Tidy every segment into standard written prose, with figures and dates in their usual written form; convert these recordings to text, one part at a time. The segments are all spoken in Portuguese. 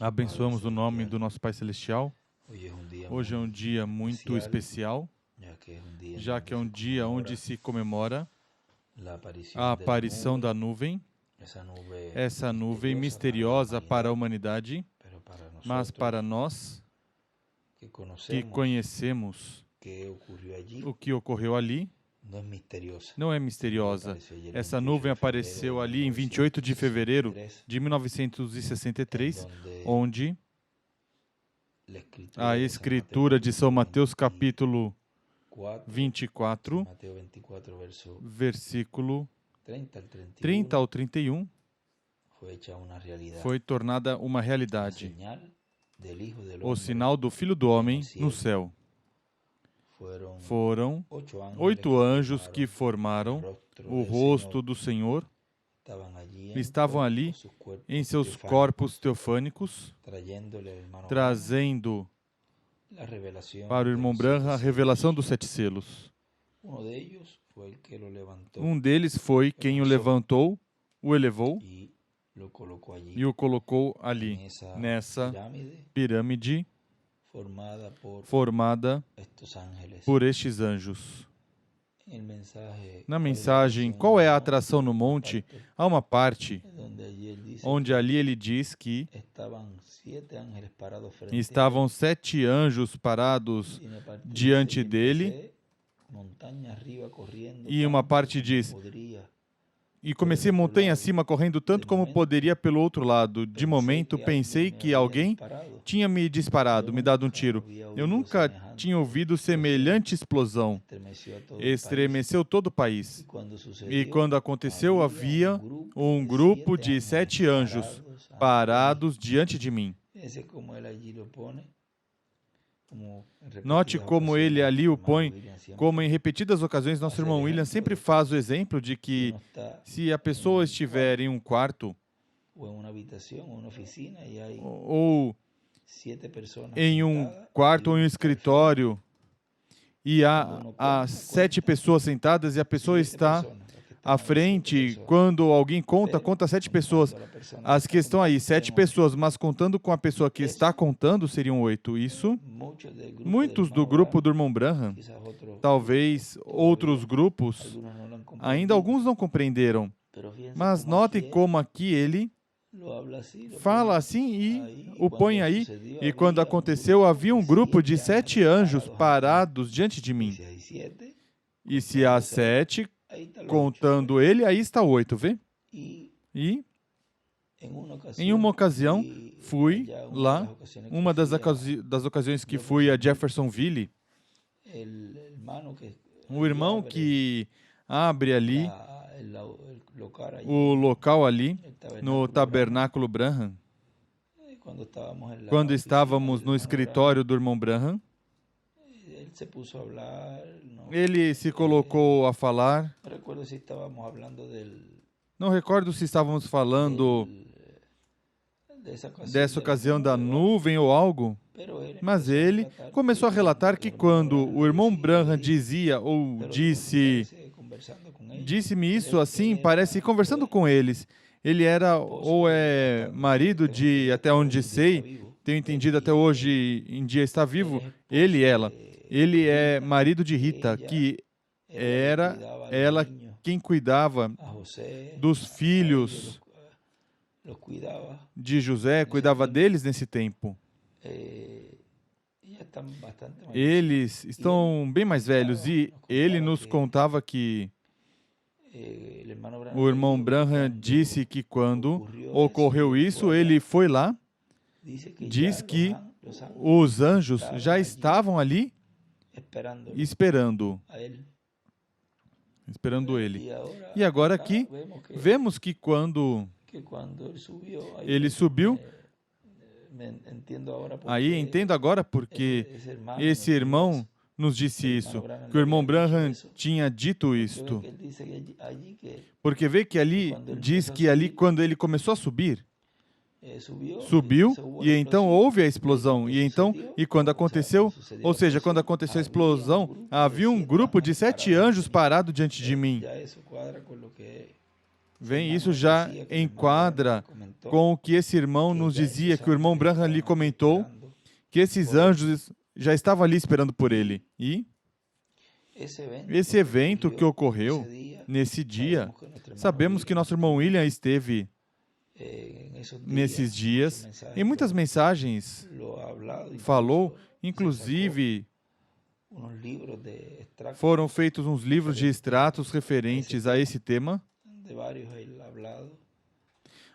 Abençoamos o nome do nosso Pai Celestial. Hoje é um dia muito especial, já que é um dia onde se comemora a aparição da nuvem, essa nuvem misteriosa para a humanidade, mas para nós que conhecemos o que ocorreu ali, não é misteriosa. Essa nuvem apareceu ali em 28 de fevereiro de 1963, onde a Escritura de São Mateus, capítulo 24, versículo 30 ao 31, foi tornada uma realidade. O sinal do Filho do Homem no céu. Foram 8 anjos que formaram o rosto do Senhor, estavam ali em seus corpos teofânicos, trazendo para o irmão Branham a revelação dos 7 selos. Um deles foi quem o levantou, o elevou e o colocou ali, nessa pirâmide formada por estes anjos. Na mensagem, qual é a atração no monte? Há uma parte onde ali ele diz que estavam 7 anjos parados diante dele, e uma parte diz: e comecei montanha acima correndo tanto como poderia pelo outro lado. De momento pensei que alguém tinha me disparado, me dado um tiro. Eu nunca tinha ouvido semelhante explosão. Estremeceu todo o país. E quando aconteceu, havia um grupo de 7 anjos parados diante de mim. Note como ele ali o põe, como em repetidas ocasiões nosso irmão William sempre faz o exemplo de que se a pessoa estiver em um quarto ou em um quarto ou em um escritório e há 7 pessoas sentadas e a pessoa está à frente, quando alguém conta 7 pessoas. As que estão aí, 7 pessoas, mas contando com a pessoa que está contando, seriam 8. Isso, muitos do grupo do irmão Branham, talvez outros grupos, ainda alguns não compreenderam. Mas notem como aqui ele fala assim e o põe aí. E quando aconteceu, havia um grupo de 7 anjos parados diante de mim. E se há 7, contando ele, aí está 8, vê? E em uma ocasião, fui lá, uma das ocasiões que fui a Jeffersonville, o irmão que abre ali o local ali, no Tabernáculo Branham, quando estávamos no escritório do irmão Branham, ele se colocou a falar. Não recordo se estávamos falando dessa ocasião da nuvem ou algo, mas ele começou a relatar que quando o irmão Branham dizia ou disse-me isso assim, parece conversando com eles. Ele era ou é marido de, até onde sei, tenho entendido até hoje em dia está vivo, ele e ela. Ele é marido de Rita, que era ela quem cuidava dos filhos de José, cuidava deles nesse tempo. Eles estão bem mais velhos e ele nos contava que o irmão Branham disse que quando ocorreu isso, ele foi lá, diz que os anjos já estavam ali esperando ele. E agora aqui, vemos que quando ele subiu, aí entendo agora porque esse irmão nos disse isso, que o irmão Branham tinha dito isto. Porque vê que ali, diz que ali quando ele começou a subir, subiu e então houve a explosão. E quando aconteceu, ou seja, quando aconteceu a explosão, havia um grupo de 7 anjos parado diante de mim. Vem, isso já enquadra com o que esse irmão nos dizia, que o irmão Branham lhe comentou, que esses anjos já estavam ali esperando por ele. E esse evento que ocorreu nesse dia, sabemos que nosso irmão William esteve nesses dias, em muitas mensagens falou, inclusive foram feitos uns livros de extratos referentes a esse tema,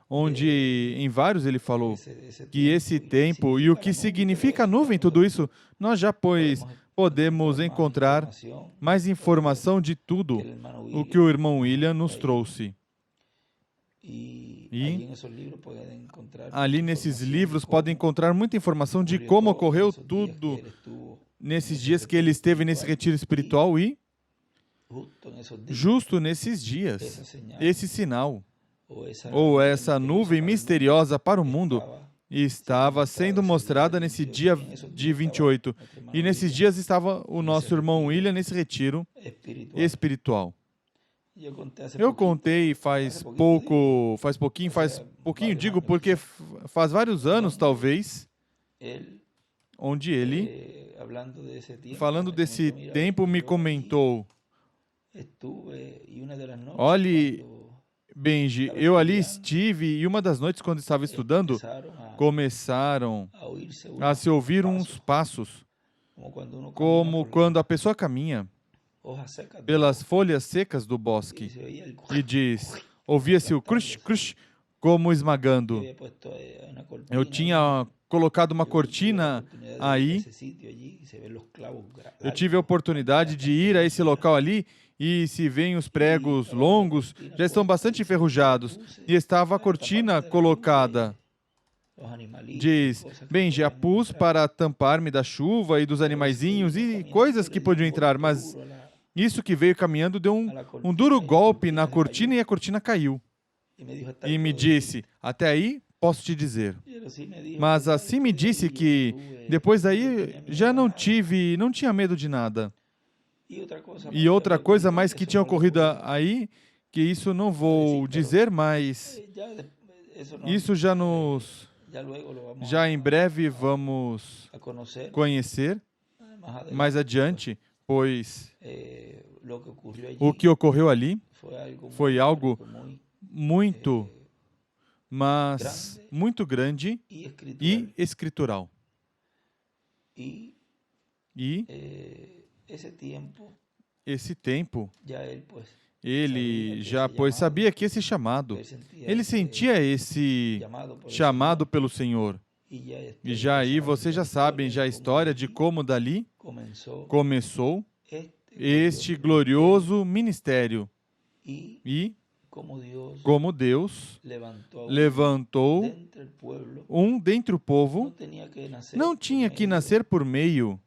onde em vários ele falou que esse tempo e o que significa a nuvem, tudo isso, nós já podemos encontrar mais informação de tudo o que o irmão William nos trouxe. E ali nesses livros podem encontrar muita informação de como ocorreu tudo nesses dias que ele esteve nesse retiro espiritual e justo nesses dias, esse sinal ou essa nuvem misteriosa para o mundo estava sendo mostrada nesse dia de 28. E nesses dias estava o nosso irmão William nesse retiro espiritual. Eu contei faz pouquinho, digo porque faz vários anos, talvez, onde ele, falando desse tempo, me comentou: olhe, Benji, eu ali estive e uma das noites, quando estava estudando, começaram a se ouvir uns passos, como quando a pessoa caminha pelas folhas secas do bosque e ouvia-se o crush, crush, como esmagando. Eu tinha colocado uma cortina aí, eu tive a oportunidade de ir a esse local ali e se veem os pregos longos, já estão bastante enferrujados, e estava a cortina colocada. Diz, Benji, a pus para tampar-me da chuva e dos animaizinhos e coisas que podiam entrar, mas isso que veio caminhando deu um duro golpe na cortina e a cortina caiu. E me disse, até aí posso te dizer. Mas assim me disse que depois daí já não tinha medo de nada. E outra coisa mais que tinha ocorrido aí, que isso não vou dizer, mas isso já em breve vamos conhecer mais adiante, pois o que ocorreu ali foi algo muito, mas muito grande e escritural. E esse tempo, ele já sabia que esse chamado, ele sentia esse chamado pelo Senhor. E já aí vocês já sabem já a história de como dali começou este glorioso ministério. E como Deus levantou dentre o povo, não tinha que nascer por meio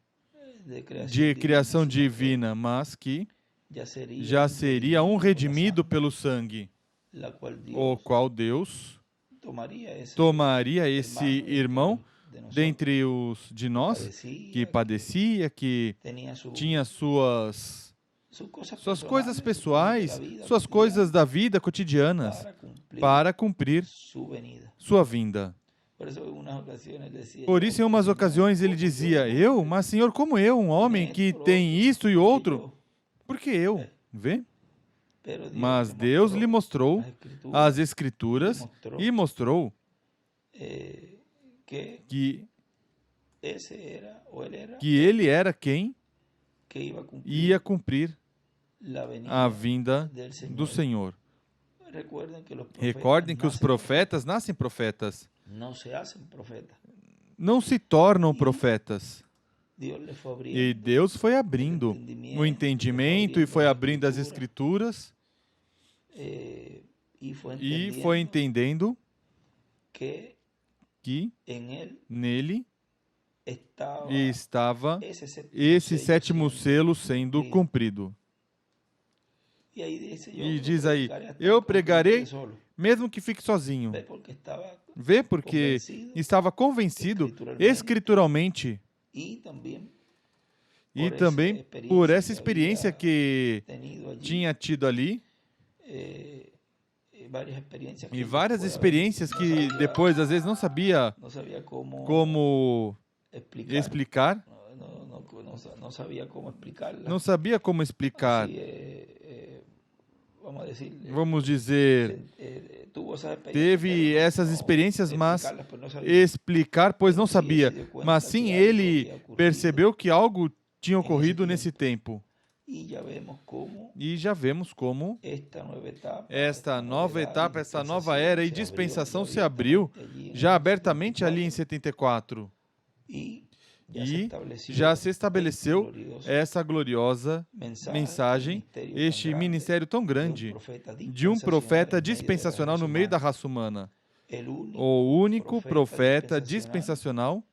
de criação divina, mas que já seria um redimido pelo sangue, o qual Deus tomaria esse irmão dentre os de nós, que padecia, que tinha suas coisas pessoais, suas coisas da vida cotidianas, para cumprir sua vinda. Por isso, em umas ocasiões, ele dizia, mas Senhor, como eu, um homem que tem isto e outro, por que eu? Vê? Mas Deus lhe mostrou as Escrituras e mostrou que ele era quem ia cumprir a vinda do Senhor. Recordem que os profetas nascem profetas. Não se tornam profetas. E Deus foi abrindo o entendimento e foi abrindo as Escrituras e foi entendendo que nele estava esse sétimo selo sendo cumprido. E diz aí, eu pregarei mesmo que fique sozinho. Vê, porque estava convencido escrituralmente e também por essa experiência que tinha tido ali, E várias experiências que depois, às vezes, não sabia como explicar. Não sabia como explicar. Vamos dizer, teve essas experiências, mas explicar, pois não sabia. Mas sim, ele percebeu que algo tinha ocorrido nesse tempo. E já vemos como esta nova etapa, essa nova era e dispensação se abriu já abertamente ali em 74. E já se estabeleceu essa gloriosa mensagem, este ministério tão grande de um profeta dispensacional no meio da raça humana. O único profeta dispensacional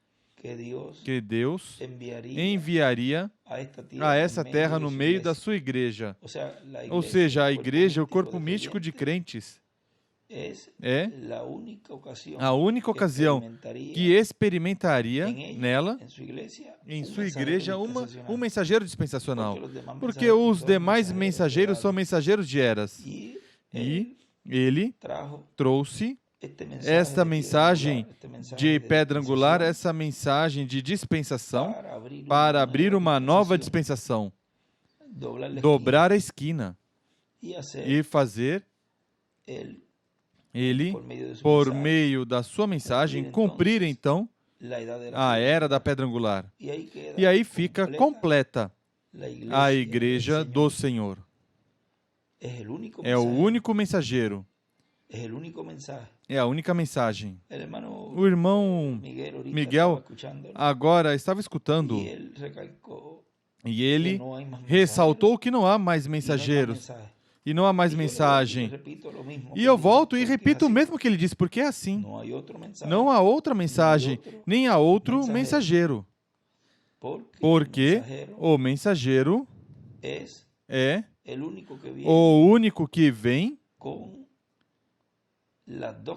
que Deus enviaria a essa terra no meio da sua igreja. Ou seja, a igreja, o corpo místico de crentes, é a única ocasião que experimentaria nela, em sua igreja, um mensageiro dispensacional. Porque os demais mensageiros são mensageiros de eras. E ele trouxe esta mensagem de pedra angular, essa mensagem de dispensação, para abrir uma nova dispensação, dobrar a esquina e fazer ele, por meio da sua mensagem, cumprir então a era da pedra angular. E aí fica completa a igreja do Senhor. É o único mensageiro. É a única mensagem. O irmão Miguel agora estava escutando e ele ressaltou que não há mais mensageiros e não há mais mensagem. E eu volto e repito o mesmo que ele disse, porque é assim. Não há outra mensagem, nem há outro mensageiro. Porque o mensageiro é o único que vem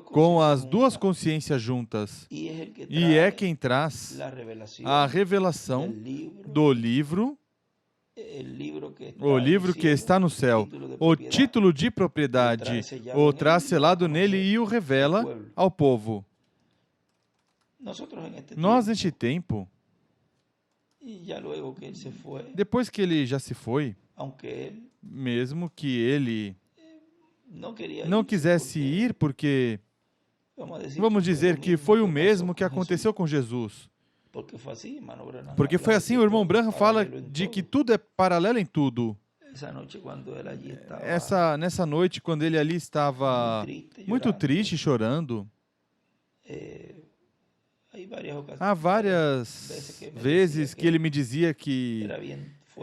com as duas consciências juntas. E é quem traz a revelação do livro, o livro que está no céu, o título de propriedade, o traz selado nele e o revela ao povo. Nós, neste tempo, depois que ele já se foi, mesmo que ele não quisesse ir, porque, vamos dizer que foi o mesmo que aconteceu com Jesus. Porque foi assim, o irmão Branham fala de que tudo é paralelo em tudo. Nessa noite, quando ele ali estava muito triste, chorando, há várias vezes que ele me dizia que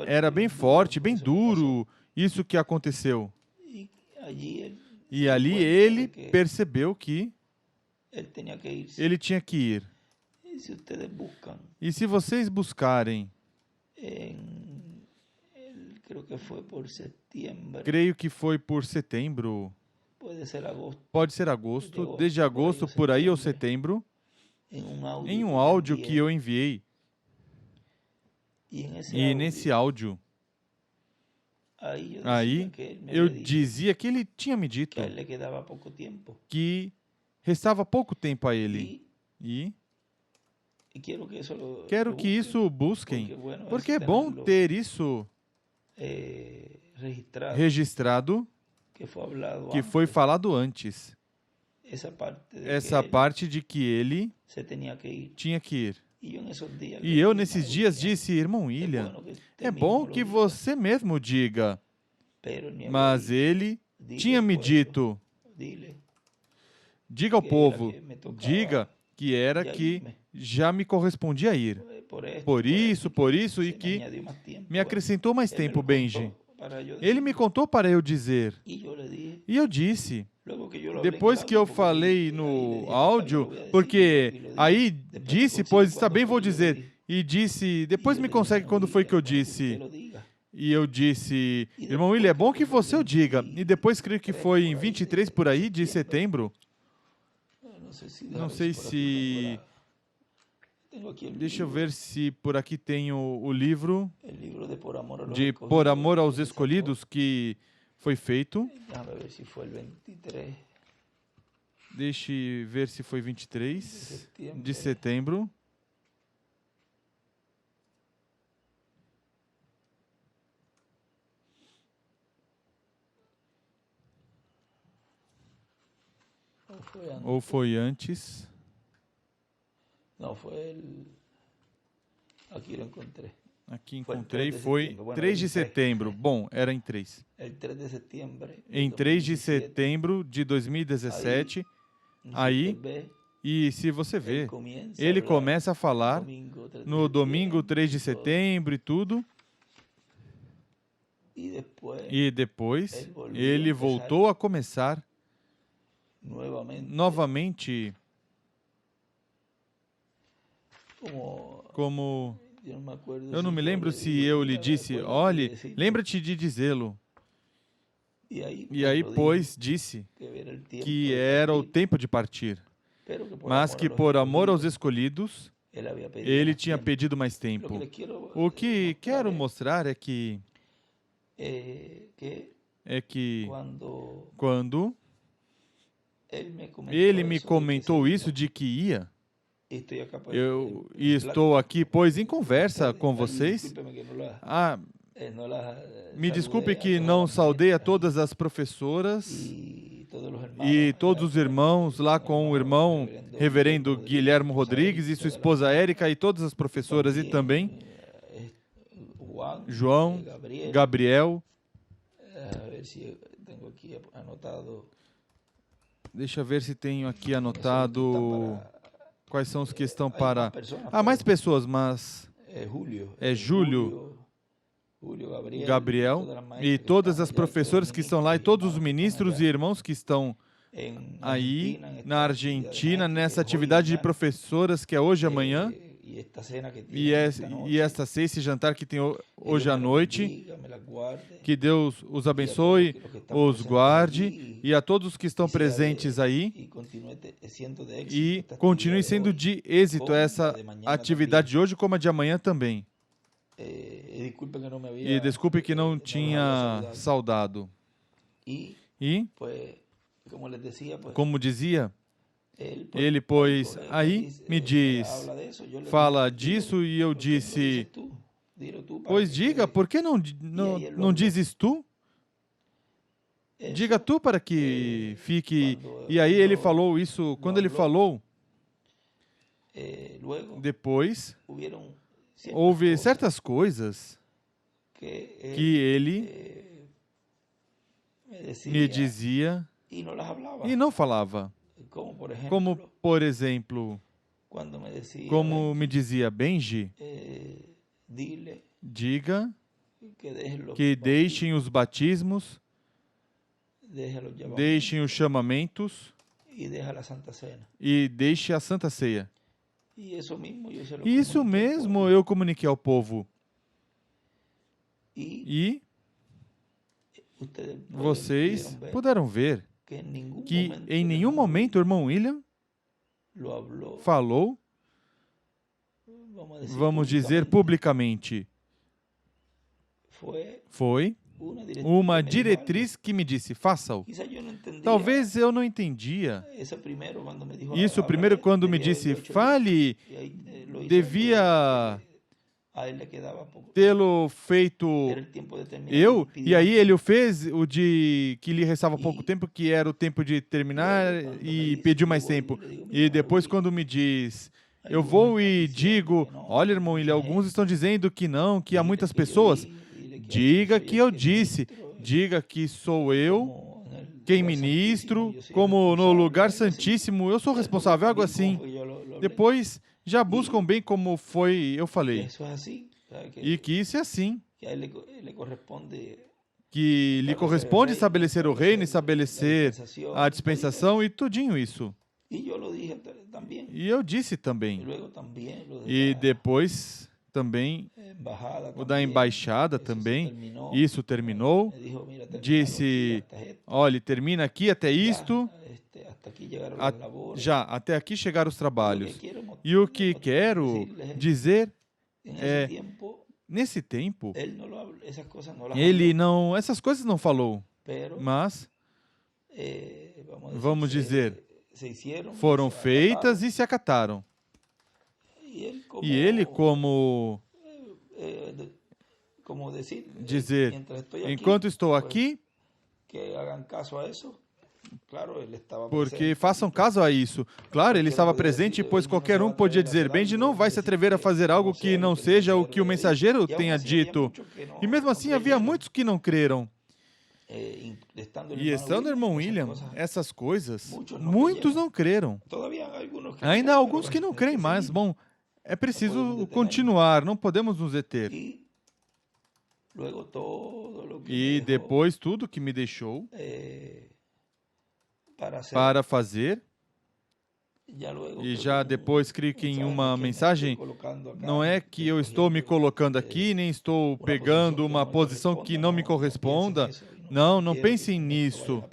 era bem forte, bem duro isso que aconteceu. E ali ele percebeu que ele tinha que ir. E se vocês buscarem, creio que foi por setembro, pode ser agosto, desde agosto por aí ou setembro, em um áudio que eu enviei. E nesse áudio, aí eu dizia que ele tinha me dito que restava pouco tempo a ele. E quero que isso busquem, porque é bom ter isso registrado, que foi falado antes. Essa parte de que ele tinha que ir. E eu, nesses dias, disse, irmão William, é bom que você mesmo diga, mas ele tinha me dito, diga ao povo, diga que era que já me correspondia a ir. Por isso, e que me acrescentou mais tempo, Benji. Ele me contou para eu dizer. E eu disse, depois que eu falei no áudio, porque aí disse, pois está bem, vou dizer. E disse, depois me consegue quando foi que eu disse. E eu disse, irmão William, é bom que você o diga. E depois, creio que foi em 23 por aí, de setembro. Não sei se... Deixa eu ver se por aqui tem o livro de Por Amor aos Escolhidos, que foi feito. Deixe ver se foi 23 de setembro. Ou foi antes? Não, foi aqui eu encontrei. Aqui encontrei, foi 3 de setembro. Bom, era em 3. Em 3 de setembro de 2017, aí, e se você vê, ele começa a falar no domingo 3 de setembro e tudo, e depois ele voltou a começar novamente como... Eu não me lembro se eu lhe disse, olhe, lembra-te de dizê-lo. E aí, pois, disse que era o tempo de partir, mas que por amor aos escolhidos, ele tinha pedido mais tempo. O que quero mostrar é que quando ele me comentou isso de que ia, eu estou aqui, pois, em conversa com vocês. Me desculpe que não saudei a todas as professoras e todos os irmãos, lá com o irmão reverendo Guilhermo Rodrigues e sua esposa Érica e todas as professoras e também João, Gabriel. Deixa eu ver se tenho aqui anotado quais são os que estão para... mais pessoas, mas é Júlio, Gabriel e todas as professoras que estão lá e todos os ministros e irmãos que estão aí na Argentina, nessa atividade de professoras que é hoje e amanhã, e esta ceia, esse jantar que tem hoje à noite. Que Deus os abençoe, os guarde, e a todos que estão presentes aí, e continue sendo de êxito essa atividade de hoje, como a de amanhã também. E desculpe que não tinha saudado. E, como dizia, ele, pois, aí me diz, fala disso, e eu disse, pois diga, por que não dizes tu? Diga tu para que fique... E aí ele falou isso, quando ele falou, depois, houve certas coisas que ele me dizia e não falava. Como, por exemplo, como me dizia Benji, diga que deixem os batismos, deixem os chamamentos e deixe a Santa Ceia. E isso mesmo eu comuniquei ao povo. E vocês puderam ver que em nenhum momento o irmão William falou, vamos dizer publicamente, foi uma diretriz que me disse, faça-o. Talvez eu não entendia. Isso primeiro quando me disse, fale, devia tê-lo feito eu, e aí ele o fez, o de que lhe restava pouco tempo, que era o tempo de terminar, e pediu mais tempo. E depois quando me diz, eu vou e digo, olha irmão, alguns estão dizendo que não, que há muitas pessoas. Diga que eu disse, diga que sou eu quem ministro, como no lugar santíssimo, eu sou responsável, algo assim. Depois já buscam bem como foi, eu falei. E que isso é assim. Que lhe corresponde estabelecer o reino, estabelecer a dispensação e tudinho isso. E eu disse também. E depois também o da embaixada também, isso terminou. Disse, olha, termina aqui até isto. Já, até aqui chegaram os trabalhos. E o que quero dizer é, nesse tempo, ele não, essas coisas não falou, mas, vamos dizer, foram feitas e se acataram. E ele, como dizer, enquanto estou aqui, porque façam caso a isso. Claro, ele estava presente, pois qualquer um podia dizer, Benji não vai se atrever a fazer algo que não seja o que o mensageiro tenha dito. E mesmo assim havia muitos que não creram. E estando o irmão William, essas coisas, muitos não creram. Ainda há alguns que não creem, mas, bom, é preciso continuar, não podemos nos deter. E depois tudo que me deixou para fazer, e já depois creio que em uma mensagem, não é que eu estou me colocando aqui, nem estou pegando uma posição que não me corresponda. Não pensem nisso.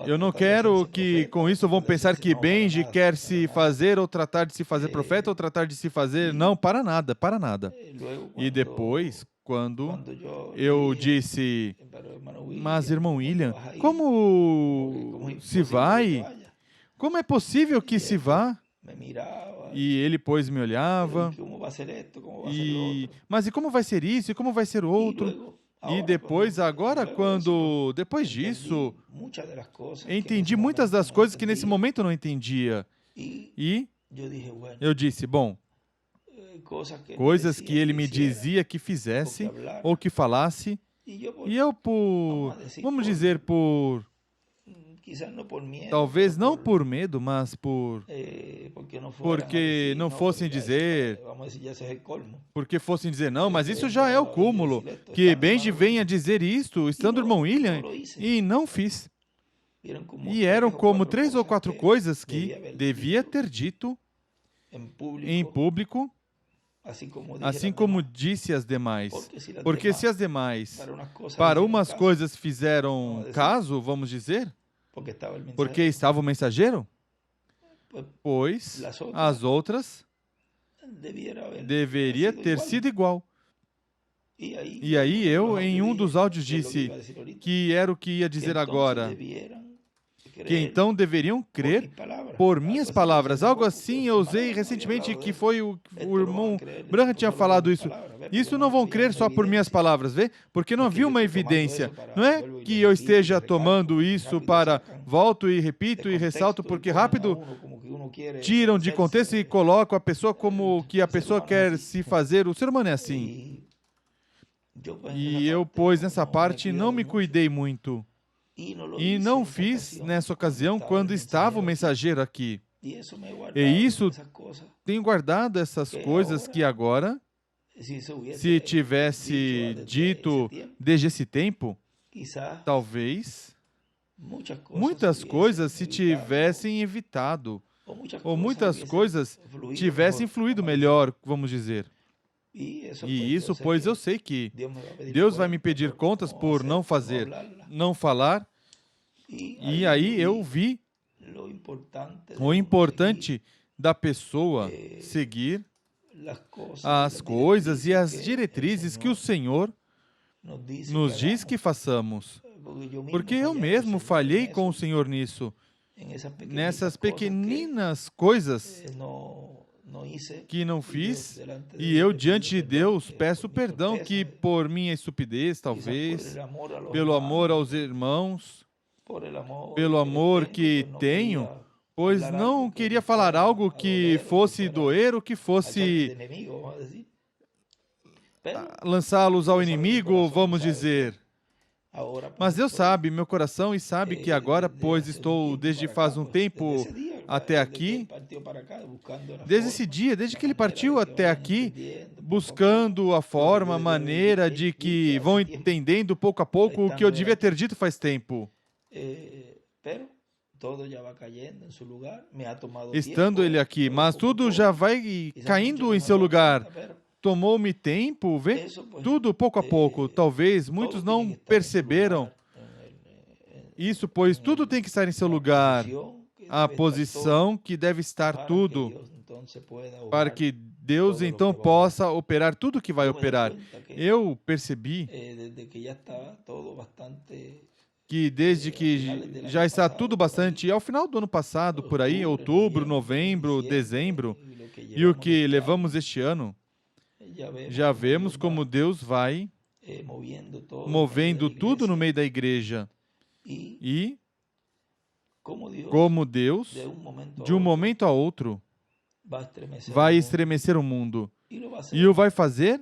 Eu não quero que com isso vão pensar que Benji quer se fazer ou tratar de se fazer profeta ou tratar de se fazer... Não, para nada. E depois, quando eu disse, mas irmão William, como se vai? Como é possível que se vá? E ele, pois, me olhava, mas e como vai ser isso? E como vai ser outro? E depois, depois disso, entendi muitas das coisas que nesse momento eu não entendia. E eu disse, bom, coisas que ele me dizia que fizesse ou que falasse, e eu vamos dizer, talvez não por medo, mas porque não fossem dizer, não, mas isso já é o cúmulo, que Benji venha dizer isto, estando o irmão William, e não fiz. E eram como 3 ou 4 coisas que devia ter dito em público, assim como disse as demais. Porque se as demais, para umas coisas fizeram caso, vamos dizer, porque estava o mensageiro, pois as outras deveria ter sido igual. E aí eu, em um dos áudios, disse que era o que ia dizer agora, que então deveriam crer por minhas palavras. Algo assim eu usei recentemente, que foi o irmão Branham tinha falado isso. Isso não vão crer só por minhas palavras, vê? Porque não havia uma evidência. Não é que eu esteja tomando isso para... Volto e repito e ressalto, porque rápido tiram de contexto e colocam a pessoa como que a pessoa quer se fazer. O ser humano é assim. E eu, pois, nessa parte, não me cuidei muito. E não fiz nessa ocasião quando estava o mensageiro aqui. E isso, tenho guardado essas coisas que agora, se tivesse dito desde esse tempo, talvez muitas coisas se tivessem evitado, ou muitas coisas tivessem fluído melhor, vamos dizer. E isso, pois, eu sei que Deus vai me pedir contas por não fazer, não falar. E aí eu vi o importante da pessoa seguir as coisas e as diretrizes que o Senhor nos diz que façamos. Porque eu mesmo falhei com o Senhor nisso, nessas pequeninas coisas que não fiz, e eu diante de Deus peço perdão que por minha estupidez, talvez, pelo amor aos irmãos, pelo amor que tenho, pois não queria falar algo que fosse doer ou que fosse lançá-los ao inimigo, vamos dizer. Mas Deus sabe meu coração e sabe que agora, pois estou desde faz um tempo até aqui, desde esse dia, desde que ele partiu até aqui, buscando a forma, a maneira de que vão entendendo pouco a pouco o que eu devia ter dito faz tempo. Estando ele aqui, mas tudo já vai caindo em seu lugar. Tomou-me tempo, vê? Tudo pouco a pouco. Talvez muitos não perceberam isso, pois tudo tem que estar em seu lugar. A posição que deve estar tudo, para que Deus então possa operar tudo que vai operar. Eu percebi que desde que já está tudo bastante, ao final do ano passado, por aí, outubro, novembro, dezembro, e o que levamos este ano, já vemos como Deus vai movendo tudo no meio da igreja. E como Deus, de um momento a outro, vai estremecer o mundo. E o vai fazer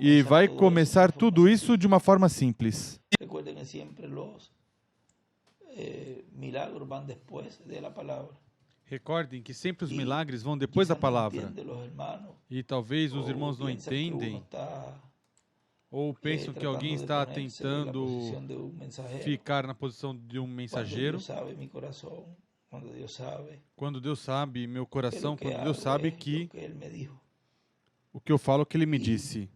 e vai começar tudo isso de uma forma simples. Recordem que sempre os milagres vão depois da palavra. E talvez os irmãos não entendem ou pensam que alguém está tentando ficar na posição de um mensageiro. Quando Deus sabe meu coração, quando Deus sabe que o que eu falo é o que Ele me disse.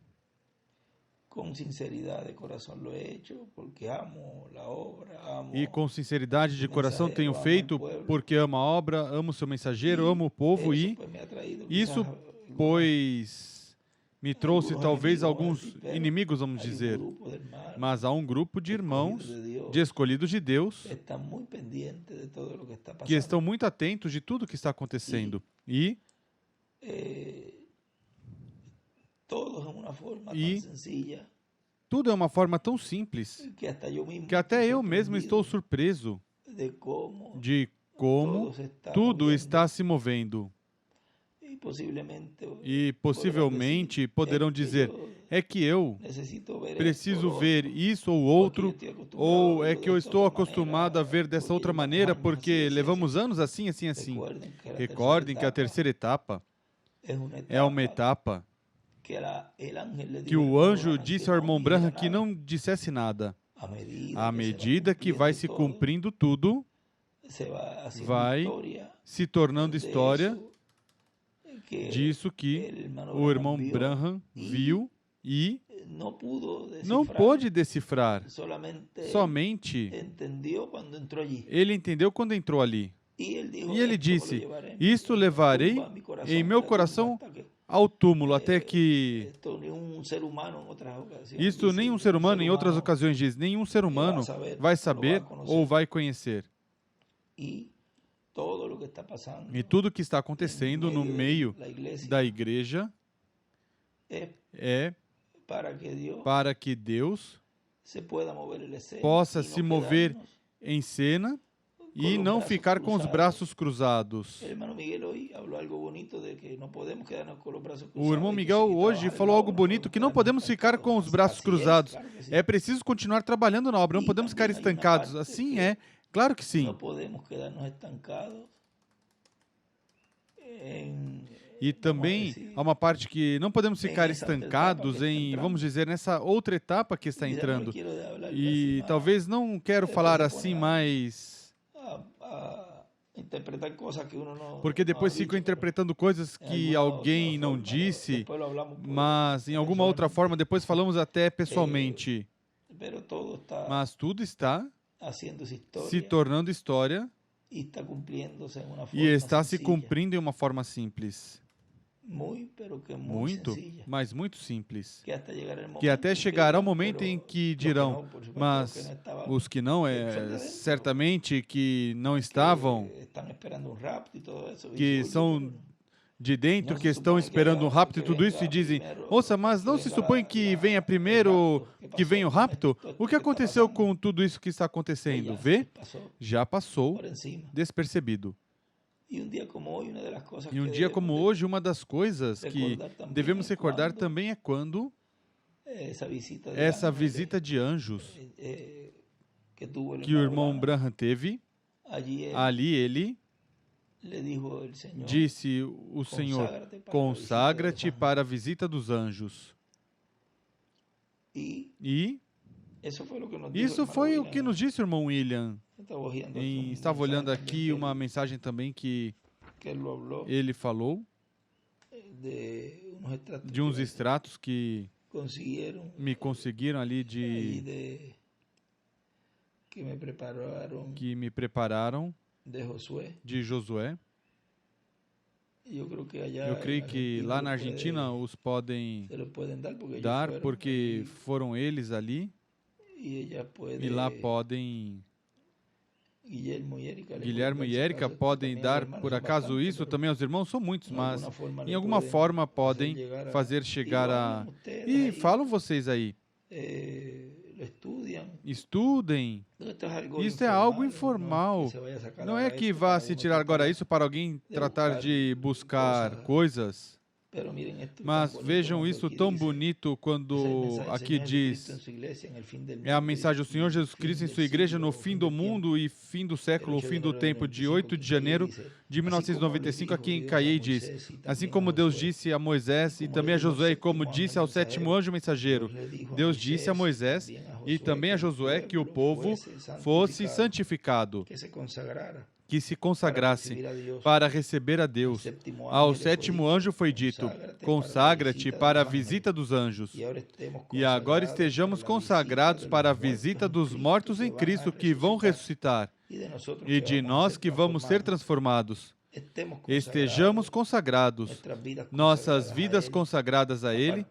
E com sinceridade de coração tenho feito porque amo a obra, amo o seu mensageiro, amo o povo e isso, pois, me trouxe talvez alguns inimigos, vamos dizer, mas há um grupo de irmãos, de escolhidos de Deus, que estão muito atentos de tudo que está acontecendo e tudo é uma forma tão simples que até eu mesmo estou surpreso de como tudo está se movendo. E possivelmente poderão dizer, é que eu preciso ver isso ou outro, ou é que eu estou acostumado a ver dessa outra maneira porque levamos anos assim, assim, assim. Recordem que a terceira etapa é uma etapa que o anjo disse ao irmão Branham que não dissesse nada. À medida que vai se cumprindo tudo, vai se tornando história disso que o irmão Branham viu e não pôde decifrar. Somente ele entendeu quando entrou ali. E ele disse, isto levarei em meu coração ao túmulo, até que... Isto nenhum ser humano, em outras ocasiões diz, nenhum ser humano vai saber ou vai conhecer. E tudo o que está acontecendo no meio da igreja é para que Deus possa se mover em cena e não ficar com os braços cruzados. O irmão Miguel hoje falou algo bonito, que não podemos ficar com os braços cruzados. É preciso continuar trabalhando na obra, não podemos ficar estancados. Assim é, claro que sim. E também há uma parte que não podemos ficar estancados em, vamos dizer, nessa outra etapa que está entrando. E talvez não quero falar assim, mas... porque depois ficam interpretando coisas que alguém não disse, mas em alguma outra forma, depois falamos até pessoalmente. Mas tudo está se tornando história e está se cumprindo em uma forma simples. Muito, mas muito simples. Que até chegará o momento em que dirão, mas os que não, certamente que não estavam, que são de dentro, que estão esperando um rapto e tudo isso, e dizem, ouça, mas não se supõe que venha primeiro, que venha o rapto? O que aconteceu com tudo isso que está acontecendo? Vê? Já passou despercebido. E um dia como hoje, uma das coisas que devemos recordar também é quando essa visita de anjos que o irmão Branham teve, ali ele disse, o Senhor, consagra-te para a visita dos anjos. E isso foi o que nos disse o irmão William. Estava olhando aqui uma mensagem também que ele falou de uns extratos que me conseguiram ali que me prepararam de Josué. Eu creio que lá na Argentina os podem dar porque foram eles ali. E lá podem... Guilherme e Érica podem dar, por acaso, isso também aos irmãos? São muitos, mas em alguma forma podem fazer chegar a... E falam vocês aí. Estudem. Isso é algo informal. Não é que vá se tirar agora isso para alguém tratar de buscar coisas. Mas vejam isso tão bonito quando aqui diz, é a mensagem do Senhor Jesus Cristo em sua igreja no fim do mundo e fim do século, o fim do tempo, de 8 de janeiro de 1995, aqui em Caiei diz, assim como Deus disse a Moisés e também a Josué, e como disse ao sétimo anjo mensageiro, Deus disse a Moisés e também a Josué que o povo fosse santificado, que se consagrasse para receber a Deus. Ao sétimo anjo foi dito, consagra-te para a visita dos anjos. E agora estejamos consagrados para a visita dos mortos em Cristo que vão ressuscitar e de nós que vamos ser transformados. Estejamos consagrados, nossas vidas consagradas a Ele,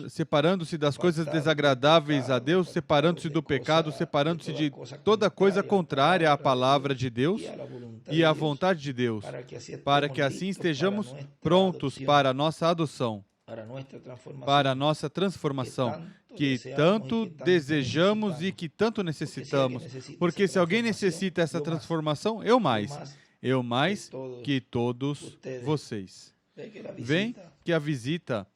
separando-se das coisas desagradáveis a Deus, separando-se do pecado, separando-se de toda coisa contrária à palavra de Deus e à vontade de Deus, para que assim estejamos prontos para a nossa adoção, para a nossa transformação, que tanto desejamos e que tanto necessitamos. Porque se alguém necessita essa transformação, eu mais que todos vocês. Vem que a visita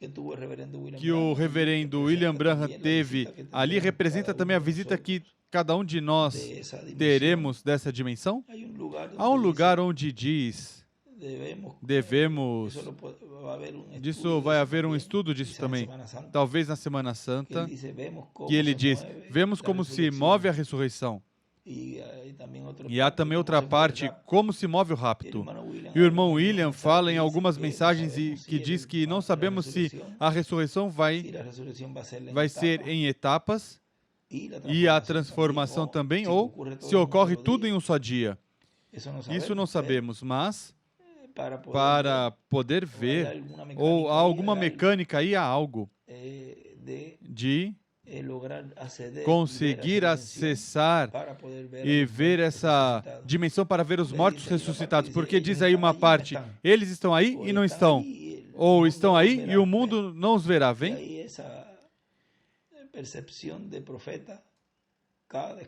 que o reverendo William Branham teve ali representa também a visita que cada um de nós teremos dessa dimensão? Há um lugar onde diz, disso vai haver um estudo disso também, talvez na Semana Santa, que ele diz, vemos como se move a ressurreição. E há também outra parte, como se move o rapto. E o irmão William fala em algumas mensagens que diz que não sabemos se a ressurreição vai ser em etapas e a transformação também, ou se ocorre tudo em um só dia. Isso não sabemos, mas para poder ver, ou há alguma mecânica aí, há algo de conseguir acessar e ver essa dimensão para ver os mortos ressuscitados, porque diz aí uma parte, eles estão aí e não estão, ou estão aí e o mundo não os verá, vem?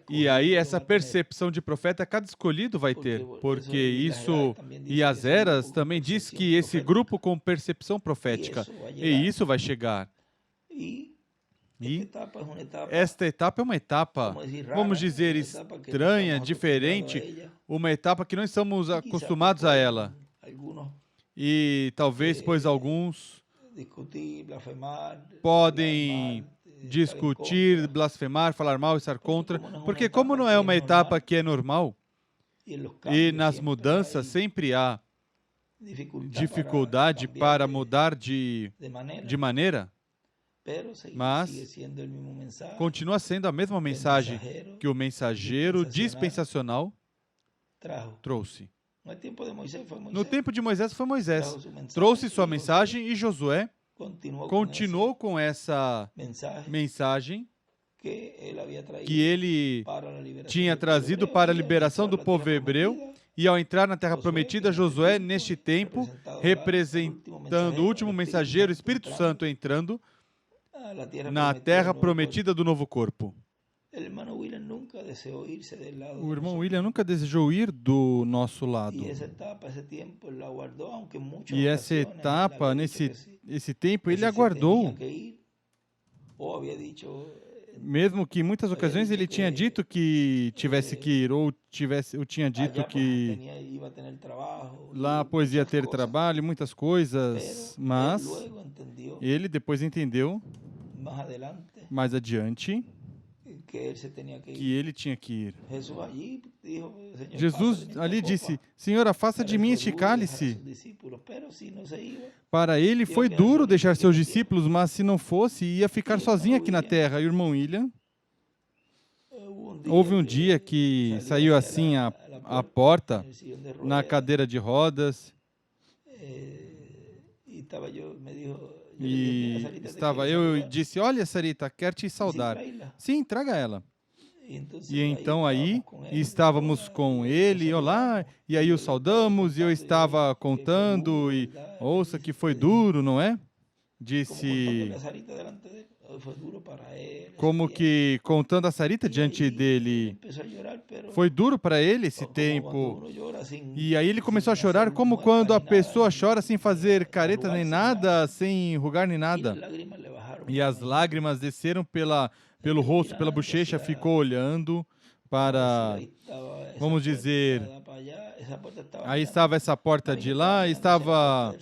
E aí essa percepção de profeta cada escolhido vai ter, porque isso, e as eras também diz que esse grupo com percepção profética, e isso vai chegar. E esta etapa é uma etapa, vamos dizer, estranha, diferente, uma etapa que não estamos acostumados a ela. E talvez, pois, alguns podem discutir, blasfemar, falar mal, estar contra, porque como não é uma etapa que é normal, e nas mudanças sempre há dificuldade para mudar de maneira, mas continua sendo a mesma mensagem que o mensageiro dispensacional trouxe. No tempo de Moisés foi Moisés. Trouxe sua mensagem e Josué continuou com essa mensagem que ele tinha trazido para a liberação do povo hebreu. E ao entrar na Terra Prometida, Josué, neste tempo, representando o último mensageiro, o Espírito Santo entrando na Terra Prometida do novo corpo. O irmão William nunca desejou ir do nosso lado. E essa etapa, esse tempo, ele aguardou. Mesmo que em muitas ocasiões ele tinha dito que tivesse que ir, ou tinha dito que lá pois ia ter trabalho, muitas coisas, mas ele depois entendeu, mais adiante, que ele tinha que ir. Jesus ali disse, Senhor, afasta de mim este cálice. Para ele foi duro deixar seus discípulos, mas se não fosse, ia ficar sozinho aqui na terra. E o irmão William, houve um dia que saiu assim a porta, na cadeira de rodas, E estava eu e disse, olha, Sarita, quero te saudar. Sim, traga ela. E então aí estávamos com ele, olá, e aí o saudamos, e eu estava contando, e ouça que foi duro, não é? Disse, como que contando a Sarita diante dele, foi duro para ele esse tempo. E aí ele começou a chorar como quando a pessoa chora sem fazer careta nem nada, sem enrugar nem nada. E as lágrimas desceram pelo rosto, pela bochecha, ficou olhando para, vamos dizer, aí estava essa porta de lá, estava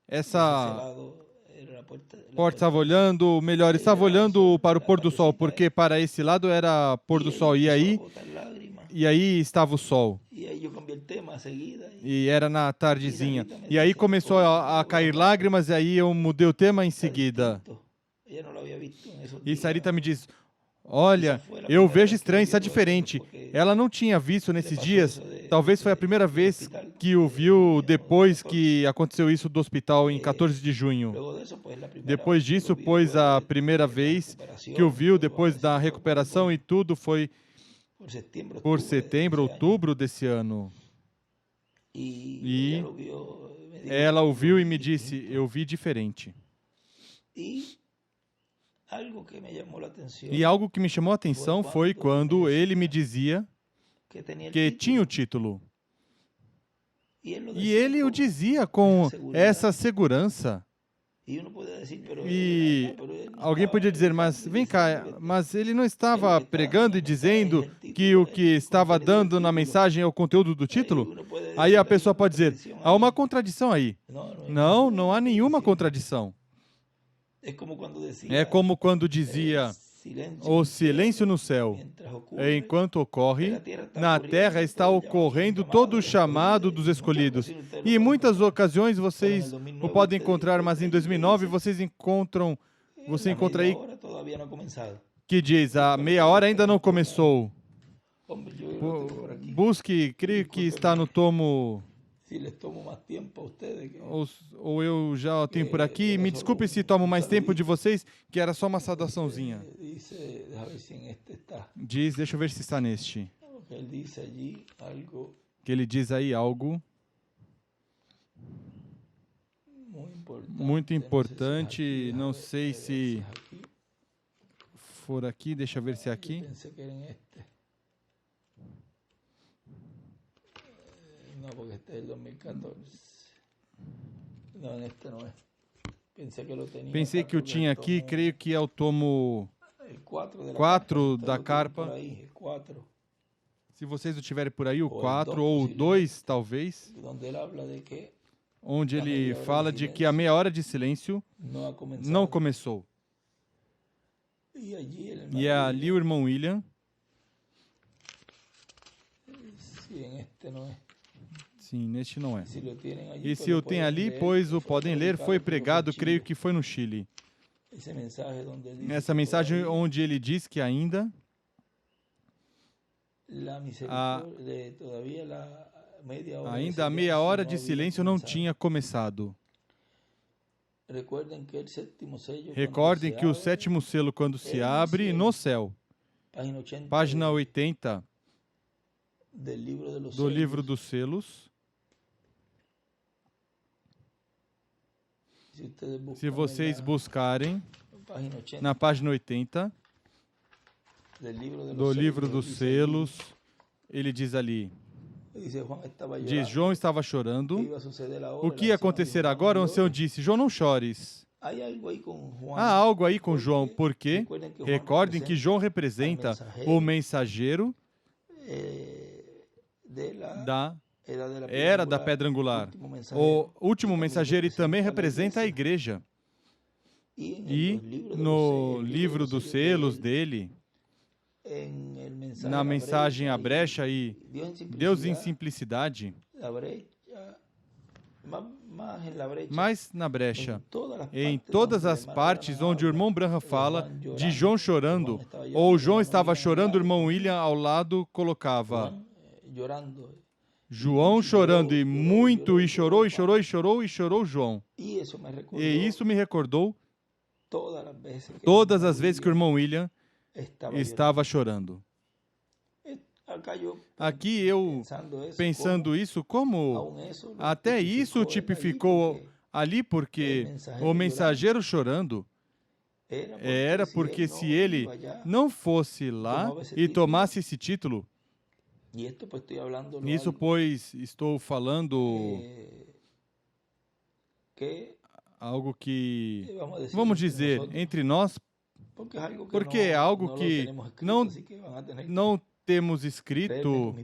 essa porta, estava olhando, melhor, estava olhando para o pôr do sol, porque para esse lado era pôr do sol, e aí estava o sol. E era na tardezinha. E aí começou a cair lágrimas, e aí eu mudei o tema em seguida. E Sarita me diz, olha, eu vejo estranho, está diferente. Ela não tinha visto nesses dias, talvez foi a primeira vez que o viu depois que aconteceu isso do hospital em 14 de junho. Depois disso, pois a primeira vez que o viu, depois da recuperação e tudo, foi por setembro, outubro desse ano. E ela ouviu e me disse, eu vi diferente. E algo que me chamou a atenção foi quando ele me dizia que tinha o título. E ele o dizia com essa segurança. E alguém podia dizer, mas vem cá, mas ele não estava pregando e dizendo que o que estava dando na mensagem é o conteúdo do título? Aí a pessoa pode dizer, há uma contradição aí. Não, não há nenhuma contradição. É como quando dizia, o silêncio no céu, enquanto ocorre, na terra está ocorrendo todo o chamado dos escolhidos. E em muitas ocasiões vocês o podem encontrar, mas em 2009 você encontra aí que diz, a meia hora ainda não começou. Busque, creio que está no tomo... Ou eu já tenho por aqui. Me desculpe se tomo mais tempo de vocês, que era só uma saudaçãozinha. Diz, deixa eu ver se está neste. Que ele diz aí algo muito importante. Não sei se for aqui. Deixa eu ver se é aqui. No, porque este es el 2014. Não, este não é. Pensei que eu tinha aqui, creio que é o tomo 4 da carpa. Se vocês o tiverem por aí, o 4 ou o 2, talvez, onde ele fala de que a meia hora de silêncio não começou. E é ali o irmão William. Sim, neste não é. E se o tem ali, pois o podem ler, foi pregado, creio que foi no Chile. Essa mensagem onde ele diz que ainda a meia hora de silêncio não tinha começado. Recordem que o sétimo selo, quando se abre no céu, página 80 do livro dos selos, se vocês buscarem na página 80 do livro dos selos, ele diz ali, diz, João estava chorando. O que ia acontecer agora? O Senhor disse, João, não chores. Há algo aí com João, porque recordem que João representa o mensageiro da era da pedra angular. O último mensageiro, e também representa a igreja. E no livro dos selos dele, na mensagem A Brecha e Deus em Simplicidade, mas na brecha, em todas as partes onde o irmão Branham fala de João chorando, ou João estava chorando, o irmão William ao lado colocava João chorando e muito, e chorou, e chorou, e chorou, e chorou João. E isso me recordou todas as vezes que o irmão William estava chorando. Aqui eu, pensando isso, como até isso tipificou ali, porque o mensageiro chorando era porque se ele não fosse lá e tomasse esse título, nisso, pois, estou falando algo que, vamos dizer, entre nós, porque é algo que não temos escrito,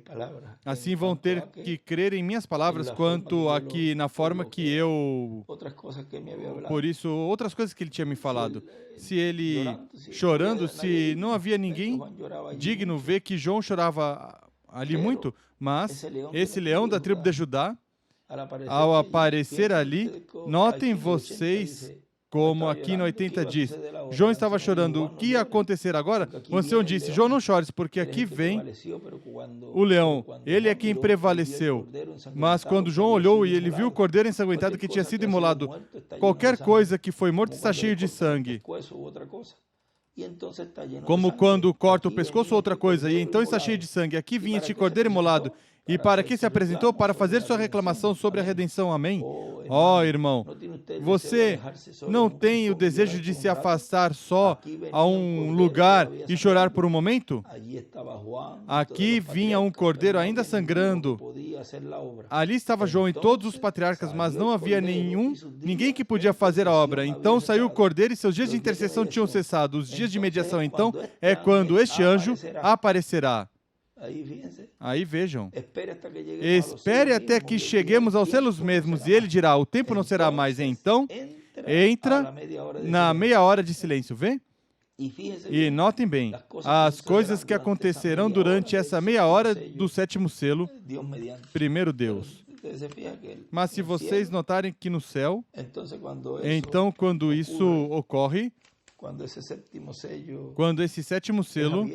assim vão ter que crer em minhas palavras quanto aqui na forma que eu... Por isso, outras coisas que ele tinha me falado. Se ele chorando, se não havia ninguém digno ver que João chorava ali muito, mas esse leão da tribo de Judá, ao aparecer ali, notem vocês como aqui no 80 diz, João estava chorando. O que ia acontecer agora? O ancião disse, João, não chores, porque aqui vem o leão. Ele é quem prevaleceu. Mas quando João olhou e ele viu o cordeiro ensanguentado que tinha sido imolado, qualquer coisa que foi morto está cheio de sangue. Como quando corta o pescoço ou outra coisa, e então está cheio de sangue. Aqui vinha este cordeiro imolado. E para que se apresentou? Para fazer sua reclamação sobre a redenção. Amém? Ó, irmão, você não tem o desejo de se afastar só a um lugar e chorar por um momento? Aqui vinha um cordeiro ainda sangrando. Ali estava João e todos os patriarcas, mas não havia ninguém que podia fazer a obra. Então saiu o cordeiro e seus dias de intercessão tinham cessado. Os dias de mediação, então, é quando este anjo aparecerá. Aí vejam, espere até que cheguemos aos céus mesmos, e ele dirá, o tempo não será mais, então entra na meia hora de silêncio, vê? E notem bem, as coisas que acontecerão durante essa meia hora do sétimo selo, primeiro Deus. Mas se vocês notarem que no céu, então quando isso ocorre, quando esse sétimo selo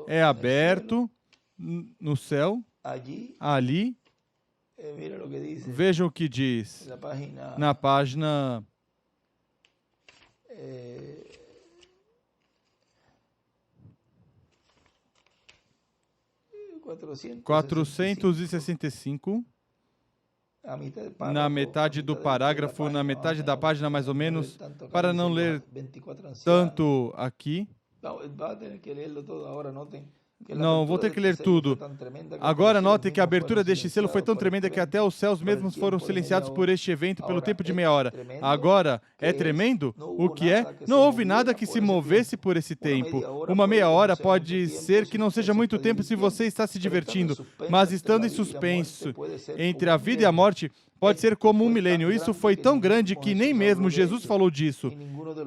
é aberto, no céu, ali, vejam o que diz na página 465, na metade do parágrafo, na metade da página mais ou menos, para não ler tanto aqui. Não, vou ter que ler tudo. Agora notem que a abertura deste selo foi tão tremenda que até os céus mesmos foram silenciados por este evento pelo tempo de meia hora. Agora, é tremendo? O que é? Não houve nada que se movesse por esse tempo. Uma meia hora pode ser que não seja muito tempo se você está se divertindo, mas estando em suspenso entre a vida e a morte, pode ser como um milênio. Isso foi tão grande que nem mesmo Jesus falou disso,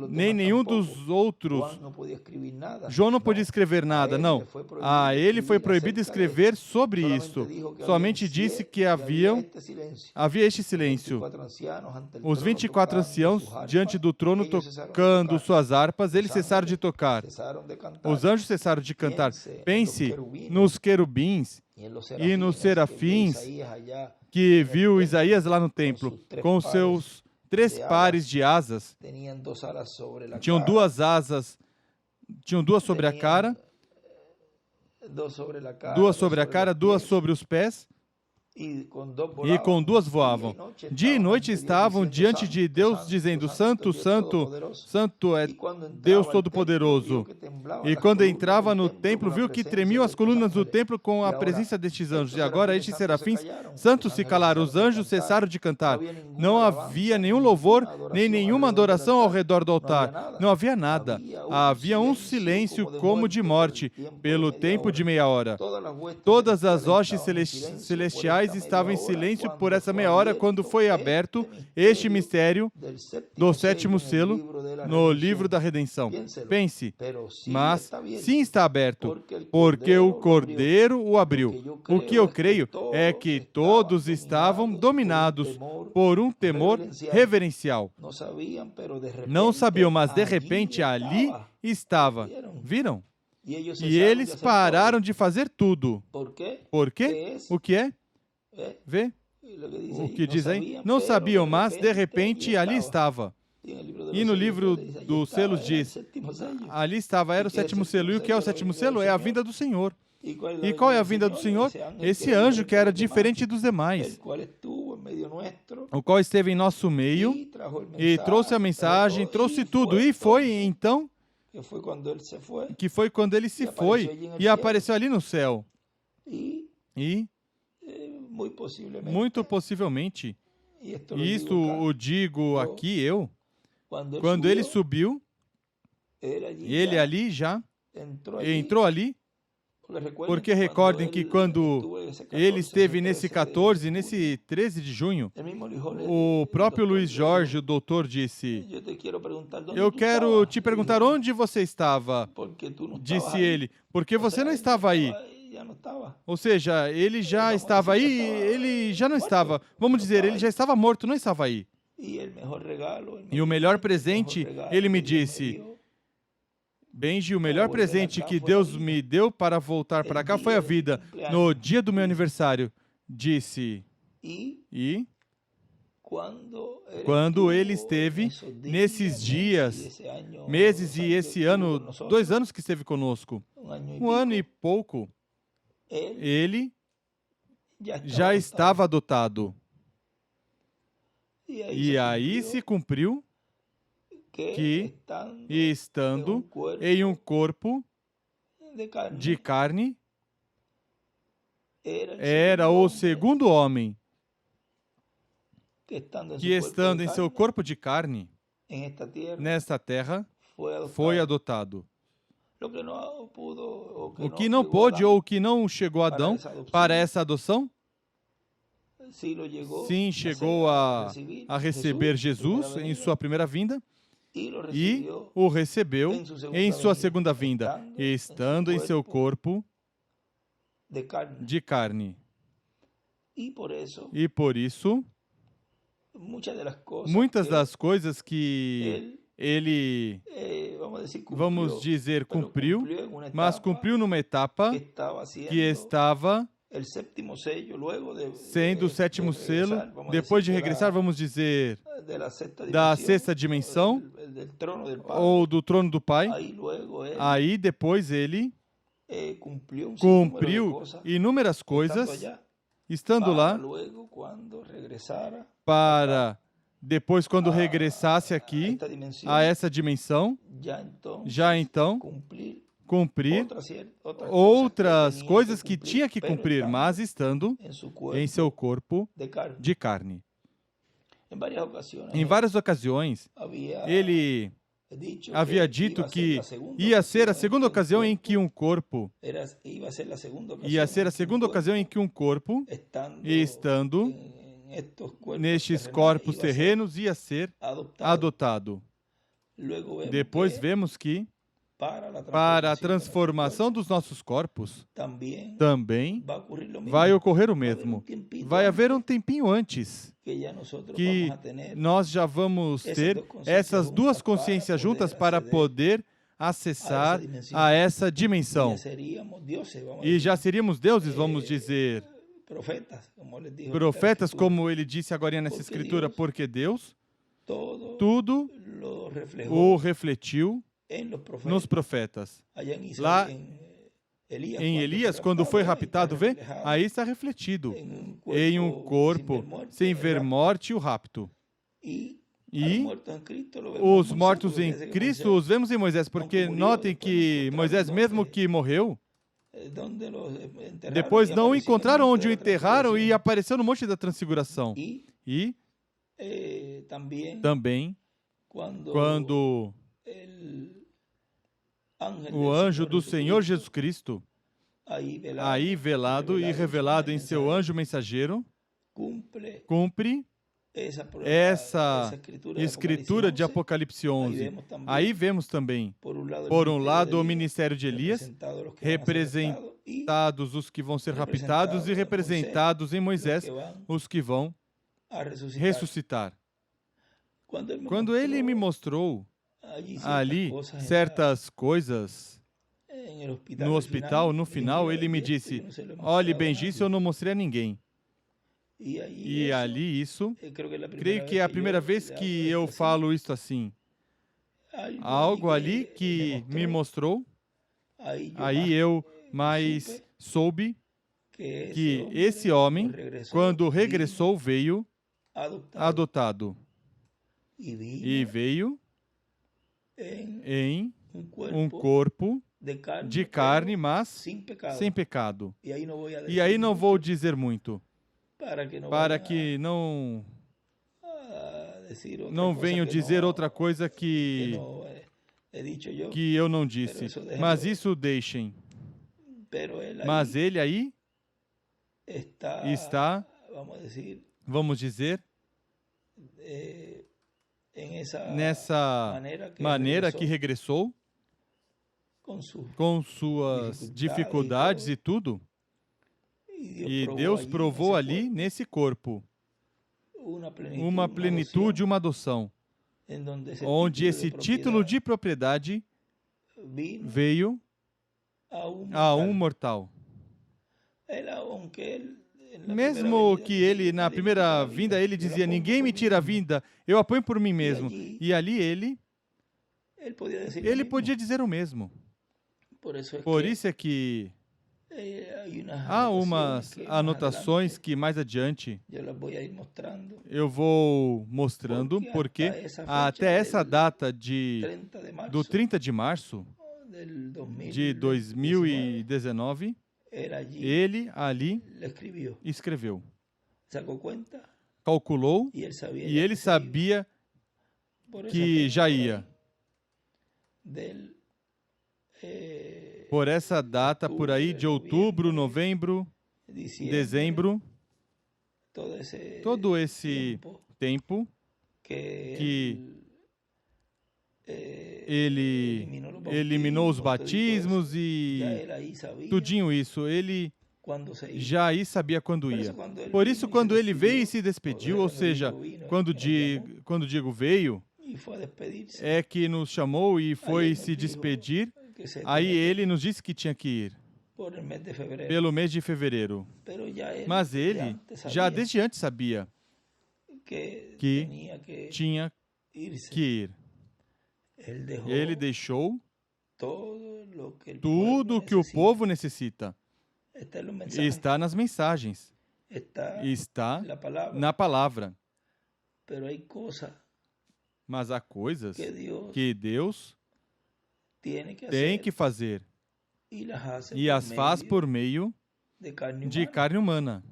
nem nenhum dos outros. João não podia escrever nada, não. A ele foi proibido escrever sobre isso. Somente disse que havia este silêncio. Os 24 anciãos diante do trono tocando suas harpas, eles cessaram de tocar. Os anjos cessaram de cantar. Pense nos querubins e nos serafins que viu Isaías lá no templo, com seus 3 pares de asas. Tinham 2 asas, tinham 2 sobre a cara, 2 sobre a cara, 2 sobre os pés, e com 2 voavam. Dia e noite estavam diante de Deus, dizendo, Santo, Santo, Santo é Deus Todo-Poderoso. E quando entrava no templo, viu que tremiam as colunas do templo com a presença destes anjos. E agora estes serafins, santos se calaram, os anjos cessaram de cantar. Não havia nenhum louvor, nem nenhuma adoração ao redor do altar. Não havia nada. Havia um silêncio como de morte, pelo tempo de meia hora. Todas as hostes celestiais estavam em silêncio por essa meia hora quando foi aberto este mistério do sétimo selo no livro da redenção. Pense, mas sim está aberto, porque o Cordeiro o abriu. O que eu creio é que todos estavam dominados por um temor reverencial. Não sabiam, mas de repente ali estava. Viram? E eles pararam de fazer tudo. Por quê? O que é? Vê o que diz aí? Não sabiam, mas de repente ali estava. E no livro dos selos diz, ali estava, era o sétimo selo. E o que é o sétimo selo? É a vinda do Senhor. E qual é a vinda do Senhor? Esse anjo que era diferente dos demais, o qual esteve em nosso meio e trouxe a mensagem, trouxe tudo. E foi então, que foi quando ele se foi e apareceu ali no céu. E, muito possivelmente, isto o digo aqui eu, quando ele subiu, ele ali já entrou ali, porque recordem que quando ele esteve nesse 14, nesse 13 de junho, o próprio Luiz Jorge, o doutor, disse, eu quero te perguntar onde você estava, disse ele, porque você não estava aí. Ou seja, ele já estava aí, ele já não estava. Vamos dizer, ele já estava morto, não estava aí. E o melhor presente, ele me disse, Benji, o melhor presente que Deus me deu para voltar para cá foi a vida. No dia do meu aniversário, disse. E quando ele esteve nesses dias, meses e esse ano, 2 anos que esteve conosco, 1 ano e pouco, ele já estava adotado. E aí se cumpriu que, estando em um corpo de carne, era o segundo homem que, estando em seu corpo de carne, nesta terra, foi adotado. O que não pôde ou o que não chegou a Adão para essa adoção? Sim, chegou a receber Jesus em sua primeira vinda e o recebeu em sua segunda vinda, estando em seu corpo de carne. E por isso, muitas das coisas que ele, vamos dizer, cumpriu, mas cumpriu numa etapa que estava sendo o sétimo selo, depois de regressar, vamos dizer, da sexta dimensão, ou do trono do Pai. Aí depois ele cumpriu inúmeras coisas, estando lá, para depois, quando regressasse aqui, a essa dimensão, já então cumprir outras coisas que tinha que cumprir, mas estando em seu corpo de carne. Em várias ocasiões, ele havia dito que ia ser a segunda ocasião em que um corpo, estando nestes corpos terrenos, ia ser adotado. Depois vemos que para a transformação dos nossos corpos, também vai ocorrer o mesmo. Vai haver um tempinho antes que nós já vamos ter essas duas consciências juntas para poder acessar a essa dimensão. E já seríamos deuses, vamos dizer, profetas, como ele disse agora nessa escritura, porque Deus tudo o refletiu nos profetas. Lá em Elias, quando foi raptado, vê? Aí está refletido em um corpo sem ver morte e o rapto. E os mortos em Cristo os vemos em Moisés, porque notem que Moisés, mesmo que morreu, depois não encontraram onde o enterraram e apareceu no Monte da Transfiguração. E também, quando o anjo do Senhor Jesus Cristo, aí velado e revelado em seu anjo mensageiro, cumpre essa escritura de Apocalipse 11. Aí vemos também, por um lado, o ministério de Elias, representados os que vão ser raptados e representados em Moisés os que vão ressuscitar. Quando ele me mostrou ali certas coisas no hospital, no final, ele me disse, olhe, Benji, isso eu não mostrei a ninguém. E ali isso, creio que é a primeira vez que eu falo isso assim. Algo ali que me mostrou, aí eu mais soube que esse homem, quando regressou, veio adotado. E veio em um corpo de carne, mas sem pecado. E aí não vou dizer muito, para que não venham dizer outra coisa que eu não disse. Mas isso deixem. Mas ele aí está, vamos dizer, nessa maneira que regressou, com suas dificuldades e tudo, e Deus provou ali nesse corpo uma plenitude, uma adoção, onde esse título de propriedade veio a um mortal. Mesmo que ele, na primeira vinda, ele dizia, ninguém me tira a vida, eu a ponho por mim mesmo. E ali ele podia dizer o mesmo. Por isso é que há umas anotações que mais adiante eu vou mostrando, porque até essa data do 30 de março de 2019, ele ali escreveu, calculou, e ele sabia que já ia. Por essa data, por aí, de outubro, novembro, dezembro, todo esse tempo que ele eliminou os batismos e tudinho isso, ele já aí sabia quando ia. Por isso, quando ele veio e se despediu, ou seja, quando digo veio, é que nos chamou e foi se despedir, aí ele nos disse que tinha que ir pelo mês de fevereiro. Mas ele já desde antes sabia que tinha que ir. Ele deixou tudo o que o povo necessita. Está nas mensagens. Está na palavra. Mas há coisas que Deus tem que fazer. E as faz por meio de carne humana.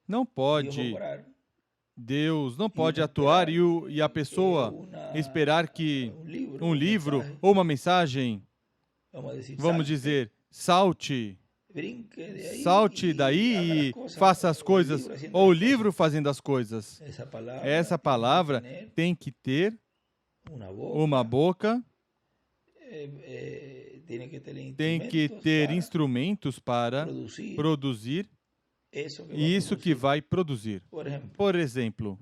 Não pode... Deus não pode atuar e a pessoa esperar que um livro ou uma mensagem, vamos dizer, salte daí e faça as coisas, ou o livro fazendo as coisas. Essa palavra tem que ter uma boca, tem que ter instrumentos para produzir isso que vai produzir. Por exemplo,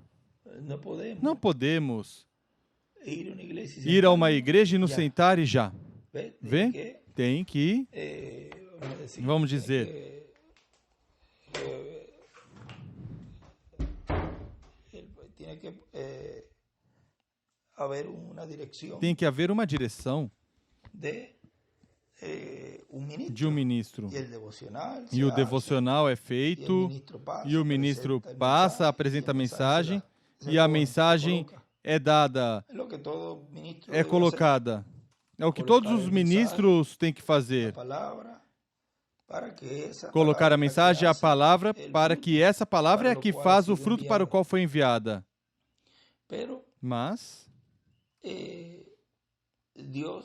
não podemos ir a uma igreja e nos sentar e já. Vê? Tem que, vamos dizer, tem que haver uma direção de um ministro. E o devocional é feito, e o ministro passa, apresenta a mensagem, e a mensagem é dada, é colocada. É o que todos os ministros têm que fazer. Colocar a mensagem, a palavra, para que essa palavra é a que faz o fruto para o qual foi enviada. Mas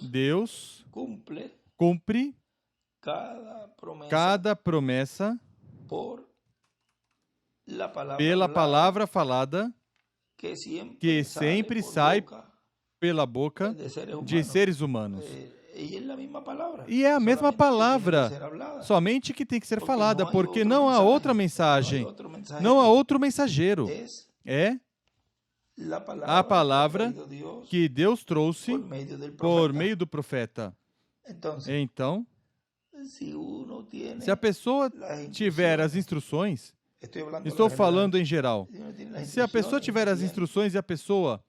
Deus cumpre cada promessa pela palavra falada que sempre sai pela boca de seres humanos. E é a mesma palavra, somente que tem que ser falada, porque não há outra mensagem, não há outro mensageiro. É a palavra que Deus trouxe por meio do profeta. Então, se a pessoa tiver as instruções, Estou falando em geral. Se a pessoa tiver as instruções e a pessoa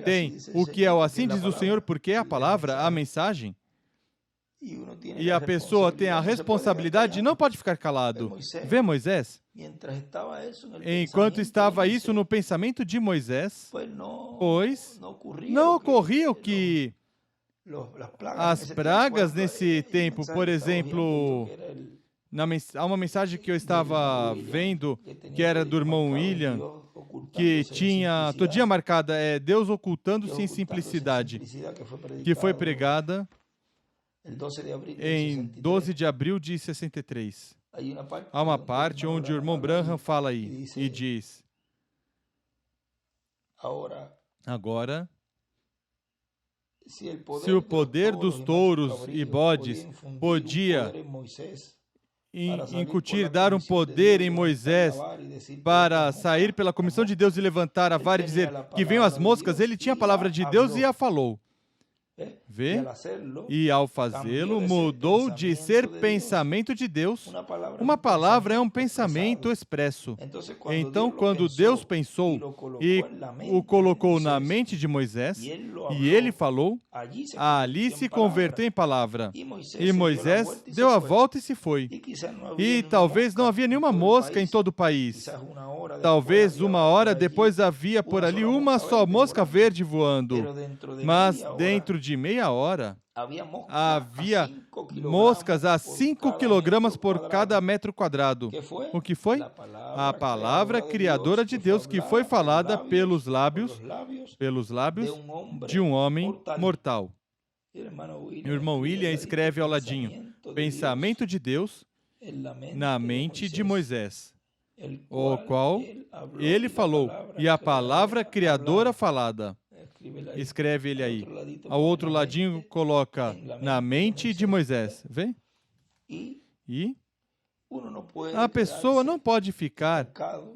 tem o que é o assim diz o Senhor, porque é a palavra, a mensagem, e a pessoa tem a responsabilidade, não pode ficar calado. Vê Moisés? Enquanto estava isso no pensamento de Moisés, pois não ocorria o que as pragas nesse tempo, por exemplo, há uma mensagem que eu estava vendo, que era do irmão William, que tinha todo dia marcada, Deus ocultando-se em simplicidade, que foi pregada em 12 de abril de 63. Há uma parte onde o irmão Branham fala aí e diz: agora, se o poder dos touros e bodes podia incutir, dar um poder em Moisés para sair pela comissão de Deus e levantar a vara e dizer que venham as moscas, ele tinha a palavra de Deus e a falou. Vê? E ao fazê-lo, mudou de ser pensamento de Deus. Uma palavra é um pensamento expresso. Então, quando Deus pensou e o colocou na mente de Moisés, e ele falou, ali se converteu em palavra. E Moisés deu a volta e se foi. E talvez não havia nenhuma mosca em todo o país. Talvez uma hora depois havia por ali uma só mosca verde voando. Mas dentro de meia hora, havia moscas a 5 quilogramas por cada metro quadrado. O que foi? A palavra criadora de Deus que foi falada pelos lábios de um homem mortal. O irmão William escreve ao ladinho: pensamento de Deus na mente de Moisés, o qual ele falou, e a palavra criadora falada. Escreve ele aí. Ao outro ladinho coloca na mente de Moisés. Vê? E a pessoa não pode ficar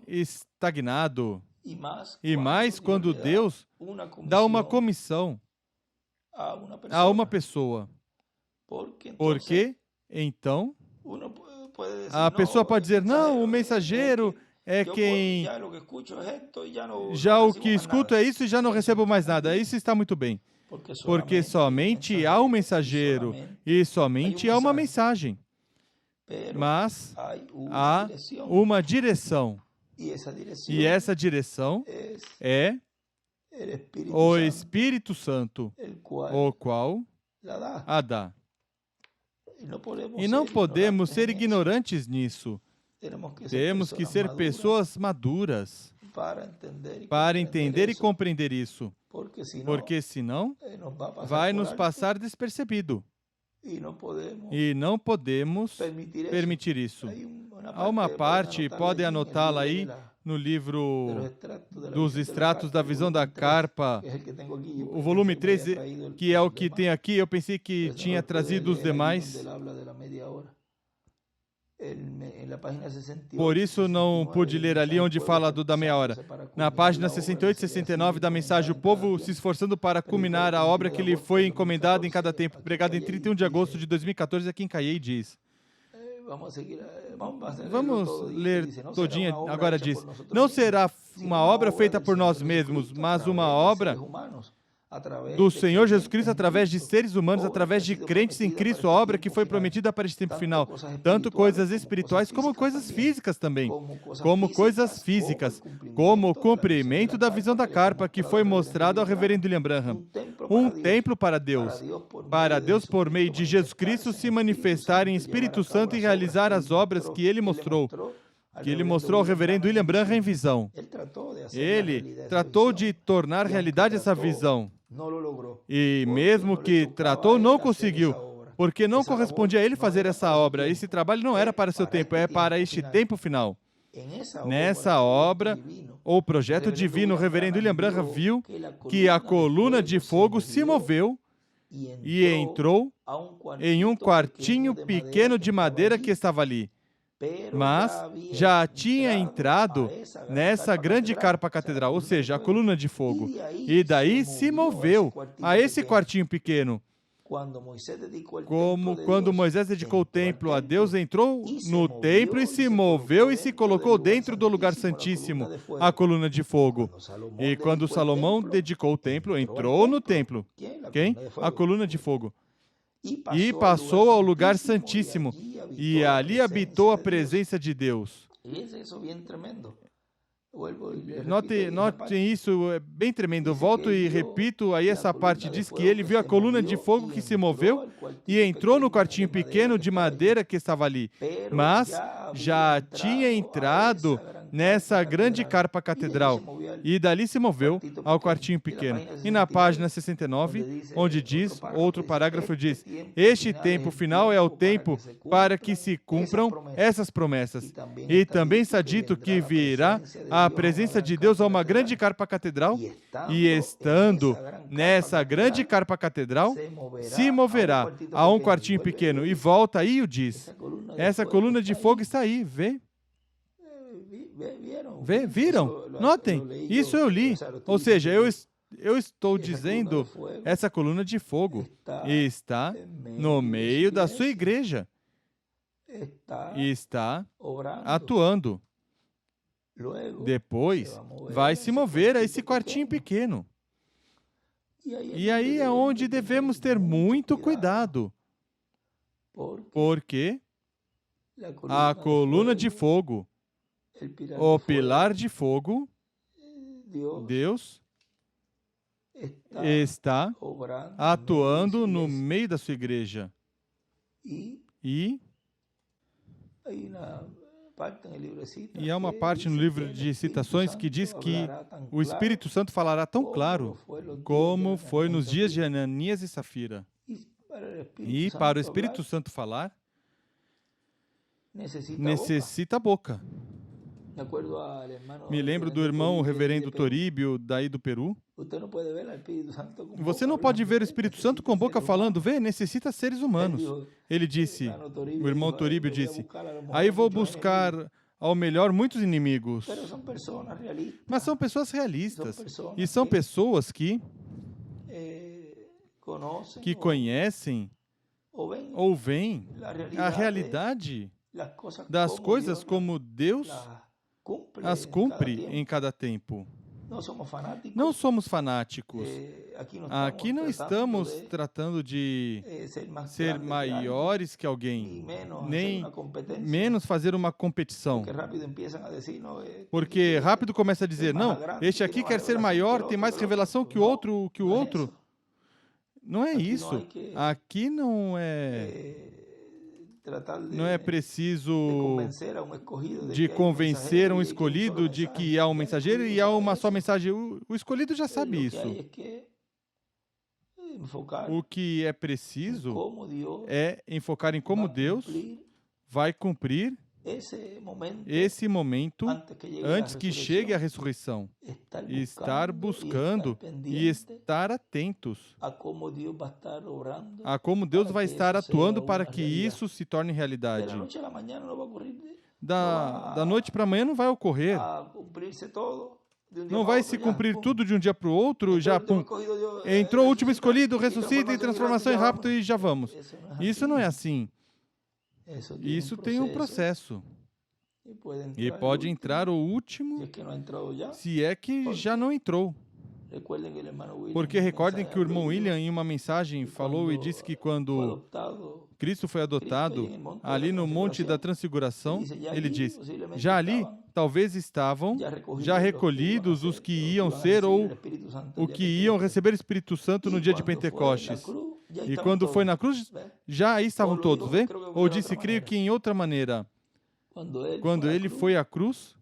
estagnado. E mais quando Deus dá uma comissão a uma pessoa. Porque, então, a pessoa pode dizer, não, o mensageiro é quem... Já o que escuto é isso e já não recebo mais nada. Isso está muito bem. Porque somente há um mensageiro e somente há uma mensagem. Mas há uma direção. E essa direção é o Espírito Santo, o qual a dá. E não podemos ser ignorantes nisso. Temos que ser pessoas maduras para entender e compreender isso. Porque senão vai nos passar despercebido. E não podemos permitir isso. Há uma parte, podem anotá-la aí, no livro dos extratos da visão da carpa, o volume 3, que é o que tem aqui. Eu pensei que tinha trazido os demais. Por isso não pude ler ali onde fala da meia hora. Na página 68 e 69 da mensagem, o povo se esforçando para culminar a obra que lhe foi encomendada em cada tempo, pregada em 31 de agosto de 2014 aqui em Caiei, diz. Vamos ler todinha, agora diz. Não será uma obra feita por nós mesmos, mas uma obra do Senhor Jesus Cristo através de seres humanos, através de crentes em Cristo, a obra que foi prometida para este tempo final. Tanto coisas espirituais como coisas físicas também. Como coisas físicas. Como o cumprimento da visão da carpa que foi mostrado ao reverendo William Branham. Um templo para Deus. Para Deus, por meio de Jesus Cristo, se manifestar em Espírito Santo e realizar as obras que Ele mostrou. Que Ele mostrou ao reverendo William Branham em visão. Ele tratou de tornar realidade essa visão. E mesmo que tratou, não conseguiu, porque não correspondia a ele fazer essa obra. Esse trabalho não era para seu tempo, é para este tempo final. Nessa obra, o projeto divino, o reverendo William Branham viu que a coluna de fogo se moveu e entrou em um quartinho pequeno de madeira que estava ali. Mas já tinha entrado nessa grande carpa catedral, ou seja, a coluna de fogo. E daí se moveu a esse quartinho pequeno. como quando Moisés dedicou o templo a Deus, entrou no templo e se moveu e se colocou dentro do lugar santíssimo, a coluna de fogo. E quando Salomão dedicou o templo, entrou no templo. Quem? A coluna de fogo. E passou ao lugar santíssimo, e ali habitou a presença de Deus. Notem isso, é bem tremendo. Eu volto e repito, aí essa parte diz que ele viu a coluna de fogo que se moveu e entrou no quartinho pequeno de madeira que estava ali, mas já tinha entrado nessa grande carpa catedral e dali se moveu ao quartinho pequeno. E na página 69, onde diz, outro parágrafo diz, este tempo final é o tempo para que se cumpram essas promessas. E também está dito que virá a presença de Deus a uma grande carpa catedral, e estando nessa grande carpa catedral, se moverá a um quartinho pequeno. E volta aí o diz. Essa coluna de fogo está aí, vê? Viram? Notem, isso eu li. Ou seja, eu estou dizendo, essa coluna de fogo está no meio da sua igreja. Está atuando. Depois, vai se mover a esse quartinho pequeno. E aí é onde devemos ter muito cuidado. Porque a coluna de fogo, o pilar de fogo, Deus está atuando no meio da sua igreja. E há uma parte no livro de citações que diz que o Espírito Santo falará tão claro como foi nos dias de Ananias e Safira. E para o Espírito Santo falar, necessita a boca. Me lembro do irmão reverendo Toríbio, daí do Peru. Você não pode ver o Espírito Santo com boca falando, vê, necessita seres humanos. Ele disse, o irmão Toríbio disse, aí vou buscar ao melhor muitos inimigos. Mas são pessoas realistas. E são pessoas que conhecem ou veem a realidade das coisas como Deus as cumpre em cada tempo. Não somos fanáticos. Aqui não estamos tratando de ser maiores que alguém, nem menos fazer uma competição. Porque rápido começa a dizer, não, este aqui quer ser maior, tem mais revelação que o outro. Não é isso. Aqui não é preciso de convencer um escolhido de que há um mensageiro e há uma só mensagem. O escolhido já sabe isso. O que é preciso é enfocar em como Deus vai cumprir esse momento antes que chegue a ressurreição. Estar buscando e estar atentos a como Deus vai estar atuando para que isso se torne realidade. Da noite para amanhã não vai ocorrer. Não vai se cumprir tudo de um dia para o outro, já pum, entrou o último escolhido, ressuscita e transformação é rápido e já vamos. Isso não é assim. Isso tem um processo. E pode entrar o último, se é que já não entrou. Porque recordem que o irmão William, em uma mensagem, falou e disse que quando Cristo foi adotado, ali no Monte da Transfiguração, ele disse, já ali talvez estavam já recolhidos os que iam ser ou o que iam receber o Espírito Santo no dia de Pentecostes. E quando foi na cruz, já aí estavam todos, vê? Ou disse, creio que em outra maneira, quando ele foi à cruz,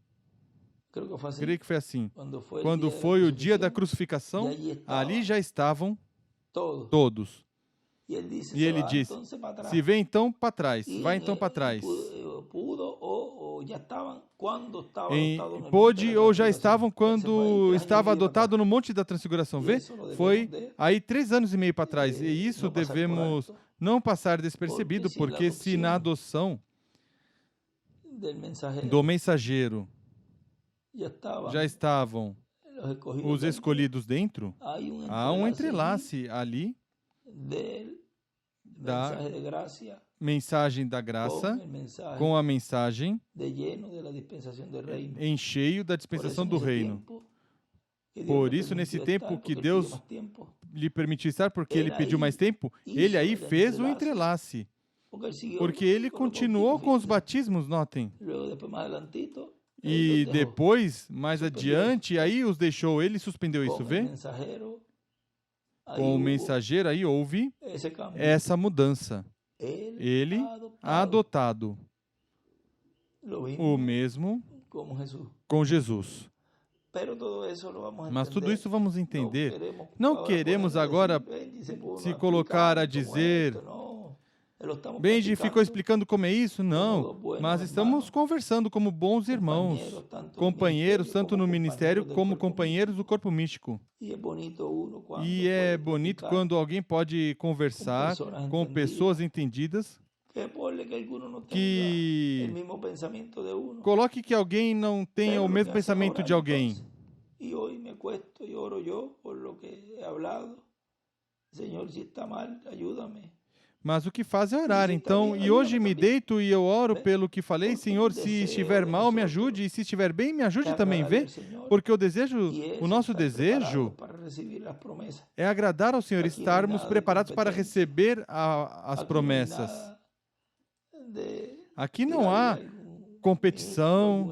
creio que foi assim, quando foi o dia da crucificação, ali já estavam todos. E ele disse, se vem então para trás, vai então para trás. Pôde ou já estavam quando estava adotado no Monte da Transfiguração. Vê? Foi aí 3 anos e meio para trás. E isso devemos não passar despercebido, porque se na adoção do mensageiro já estavam os escolhidos dentro, há um entrelace ali da mensagem da graça com a mensagem em cheio da dispensação do reino. Por isso, nesse tempo que Deus lhe permitiu estar, porque ele pediu mais tempo, ele aí fez o entrelace. Porque ele continuou com os batismos, notem. E depois, mais adiante, aí os deixou, ele suspendeu isso, vê? Com o mensageiro, aí houve essa mudança. Ele adotado. O mesmo com Jesus. Mas tudo isso vamos entender. Não queremos agora se colocar a dizer... Benji ficou explicando como é isso? Não, mas estamos conversando como bons irmãos, companheiros, tanto no ministério como companheiros do corpo místico. E é bonito quando alguém pode conversar com pessoas entendidas, que coloque que alguém não tenha o mesmo pensamento de alguém. E hoje me acuesto e oro eu por lo que he hablado. Senhor, se está mal, ajuda-me. Mas o que faz é orar, então, e hoje me deito e eu oro pelo que falei, Senhor, se estiver mal, me ajude, e se estiver bem, me ajude também, vê? Porque o nosso desejo é agradar ao Senhor, estarmos preparados para receber as promessas. Aqui não há competição,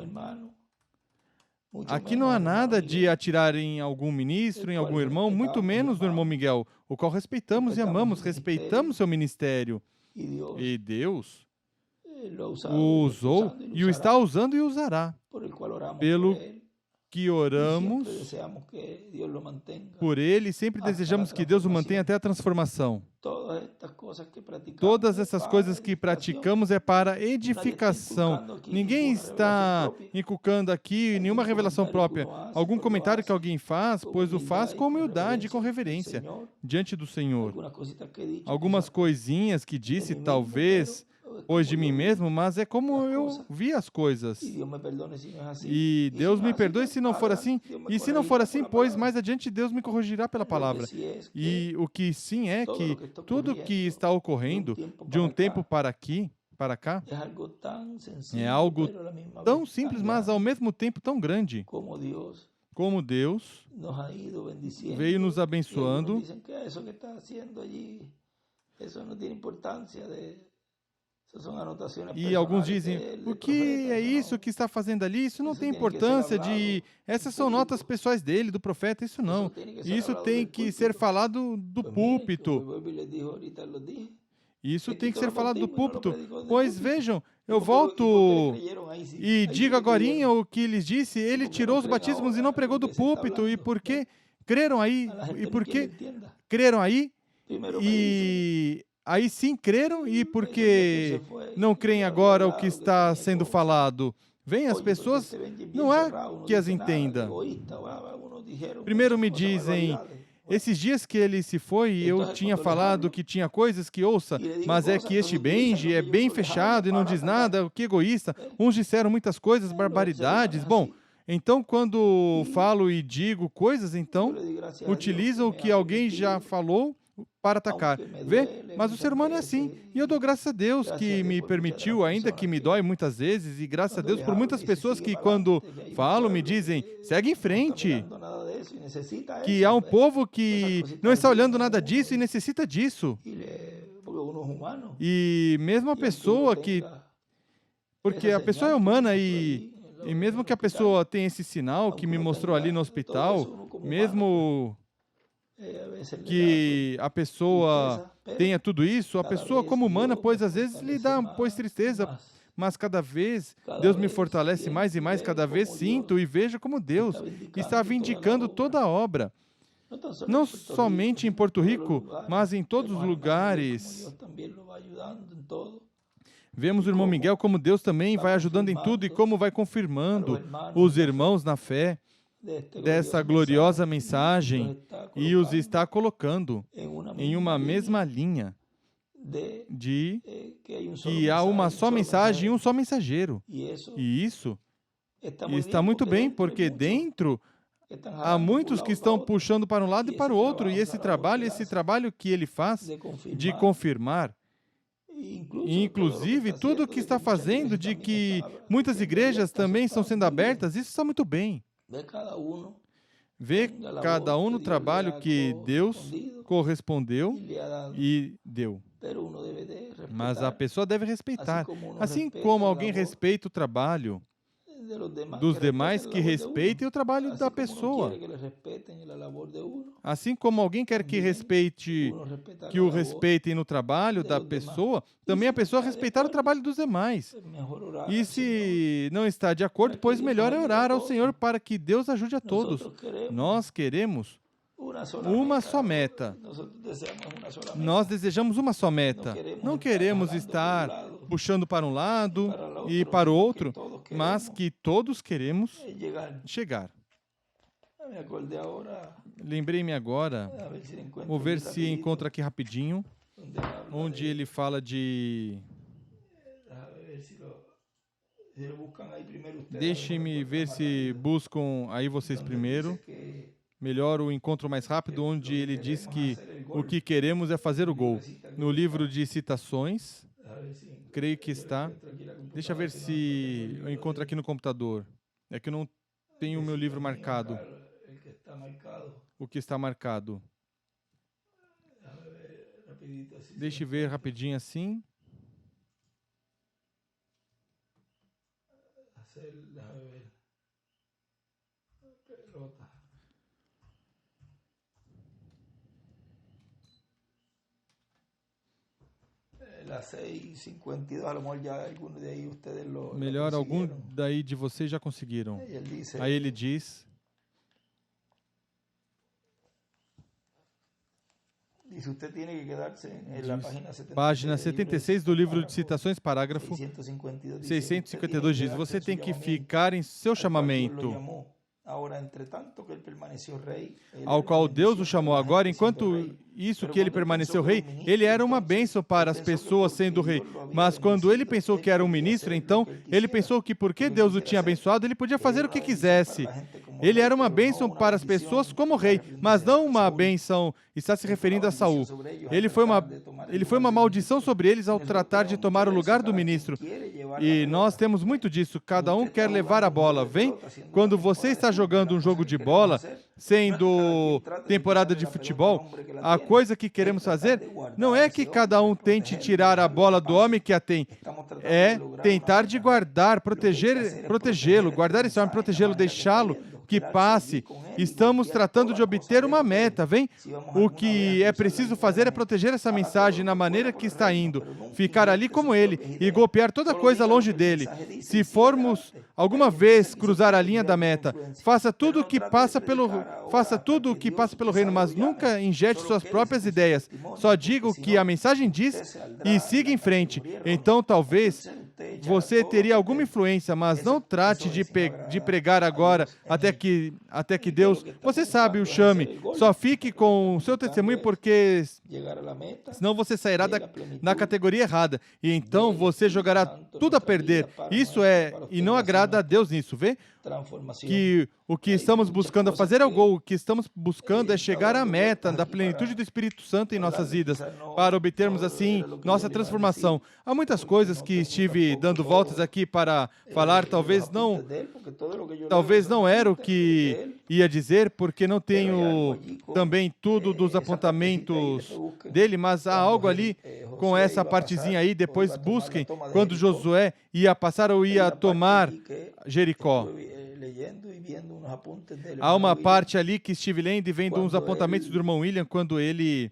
aqui não há nada de atirar em algum ministro, em algum irmão, muito menos no irmão Miguel, o qual respeitamos e amamos, respeitamos seu ministério. E Deus o usou e o está usando e usará. Pelo que oramos por ele e sempre desejamos que Deus o mantenha até a transformação. Todas essas coisas que praticamos é para edificação. Ninguém está inculcando aqui nenhuma revelação própria. Algum comentário que alguém faz, pois o faz com humildade e com reverência diante do Senhor. Algumas coisinhas que disse, talvez, pois de mim mesmo, mas é como eu vi as coisas. E Deus me perdoe se não for assim. E se não for assim, pois mais adiante Deus me corrigirá pela palavra. E o que sim é que tudo que está ocorrendo de um tempo para cá, é algo tão simples, mas ao mesmo tempo tão grande. Como Deus veio nos abençoando. E alguns dizem, o que é isso que está fazendo ali? Isso não tem importância de... Essas são notas pessoais dele, do profeta, isso não. Isso tem que ser falado do púlpito. Isso tem que ser falado do púlpito. Pois vejam, eu volto e digo agorinha o que lhes disse, ele tirou os batismos e não pregou do púlpito. E por que creram aí? E por que creram aí? E... aí sim creram, e porque não creem agora o que está sendo falado? Vem, as pessoas, não é que as entenda. Primeiro me dizem, esses dias que ele se foi, eu tinha falado que tinha coisas que ouça, mas é que este Benji é bem fechado e não diz nada, que egoísta. Uns disseram muitas coisas, barbaridades. Bom, então quando falo e digo coisas, então utilizam o que alguém já falou para atacar. Vê? Mas o ser humano é assim. E eu dou graças a Deus que me permitiu, ainda que me dói muitas vezes, e graças a Deus por muitas pessoas que quando falo me dizem, segue em frente. Que há um povo que não está olhando nada disso e necessita disso. E mesmo a pessoa que... porque a pessoa é humana e mesmo que a pessoa tenha esse sinal que me mostrou ali no hospital, mesmo... que a pessoa tenha tudo isso, a pessoa como humana, pois às vezes lhe dá tristeza, mas cada vez Deus me fortalece mais e mais, cada vez sinto e vejo como Deus está vindicando toda a obra, não somente em Porto Rico, mas em todos os lugares. Vemos o irmão Miguel como Deus também vai ajudando em tudo e como vai confirmando os irmãos na fé dessa gloriosa mensagem e os está colocando em uma mesma linha de que há uma só mensagem e um só mensageiro. E isso está muito bem, porque dentro há muitos que estão puxando para um lado e para o outro, e esse trabalho que ele faz de confirmar inclusive tudo o que está fazendo, de que muitas igrejas também estão sendo abertas, isso está muito bem. Vê cada um no trabalho que Deus correspondeu e deu. Mas a pessoa deve respeitar. Assim como alguém respeita o trabalho dos demais, que respeitem o trabalho da pessoa. Assim como alguém quer que o respeitem no trabalho da pessoa, também a pessoa respeitar o trabalho dos demais. E se não está de acordo, pois melhor é orar ao Senhor para que Deus ajude a todos. Nós queremos uma só meta. Nós desejamos uma só meta. Não queremos estar puxando para um lado e para o outro, mas que todos queremos chegar. Lembrei-me agora, vou ver se encontro aqui rapidinho, onde ele fala de... Deixem-me ver se buscam aí vocês primeiro. Melhor o encontro mais rápido, onde ele diz que o que queremos é fazer o gol. No livro de citações, creio que está. Deixa eu ver se eu encontro aqui no computador. É que eu não tenho o meu livro marcado. O que está marcado. Deixa eu ver rapidinho assim. Melhor, algum daí de vocês já conseguiram. Aí ele diz... Página 76 do livro de citações, parágrafo 652 diz: você tem que ficar em seu chamamento, ao qual Deus o chamou agora. Enquanto isso que ele permaneceu rei, ele era uma bênção para as pessoas sendo rei. Mas quando ele pensou que era um ministro, então ele pensou que porque Deus o tinha abençoado, ele podia fazer o que quisesse. Ele era uma bênção para as pessoas como rei, mas não uma bênção, está se referindo a Saul. Ele foi uma maldição sobre eles ao tratar de tomar o lugar do ministro. E nós temos muito disso, cada um quer levar a bola. Vem, quando você está jogando um jogo de bola, sendo temporada de futebol, a coisa que queremos fazer não é que cada um tente tirar a bola do homem que a tem, é tentar de guardar, protegê-lo, guardar esse homem, protegê-lo, deixá-lo que passe. Estamos tratando de obter uma meta, vem? O que é preciso fazer é proteger essa mensagem na maneira que está indo, ficar ali como ele e golpear toda coisa longe dele. Se formos alguma vez cruzar a linha da meta, faça tudo o que passa pelo reino, mas nunca injete suas próprias ideias. Só diga o que a mensagem diz e siga em frente. Então, talvez você teria alguma influência, mas não trate de pregar agora até que Deus, você sabe, o chame. Só fique com o seu testemunho, porque senão você sairá na categoria errada. E então você jogará tudo a perder. Isso e não agrada a Deus nisso, vê? Que o que estamos buscando fazer é o gol. O que estamos buscando é chegar à meta da plenitude do Espírito Santo em nossas vidas, para obtermos assim nossa transformação. Há muitas coisas que estive dando voltas aqui para falar, talvez não era o que ia dizer, porque não tenho também tudo dos apontamentos dele, mas há algo ali com essa partezinha aí. Depois busquem quando Josué ia passar ou ia tomar Jericó. Há uma parte ali que estive lendo e vendo uns apontamentos do irmão William quando ele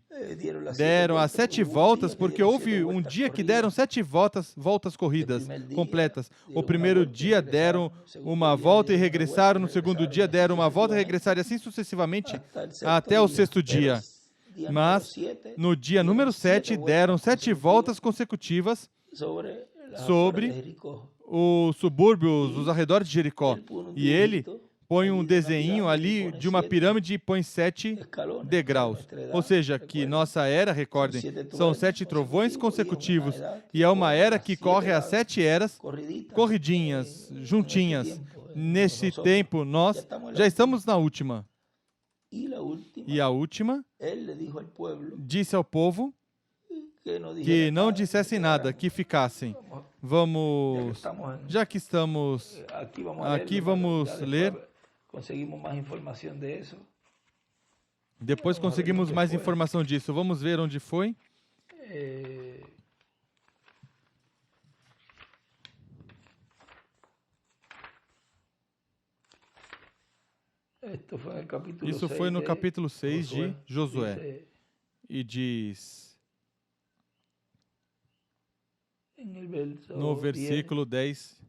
deram as 7 voltas, porque houve um dia que deram 7 voltas corridas completas. O primeiro dia deram uma volta e regressaram, no segundo dia deram uma volta e regressaram, e assim sucessivamente até o 6º dia. Mas no dia número 7 deram 7 voltas consecutivas sobre os subúrbios, os arredores de Jericó. E ele põe um desenho ali de uma pirâmide e põe 7 degraus. Ou seja, que nossa era, recordem, são 7 trovões consecutivos. E é uma era que corre as 7 eras corridinhas, juntinhas. Nesse tempo, nós já estamos na última. E a última disse ao povo que não dissessem nada, que ficassem. Vamos, já que estamos aqui, vamos ler. Depois conseguimos mais informação disso. Vamos ver onde foi. Isso foi no capítulo 6 de Josué. E diz, no versículo 10,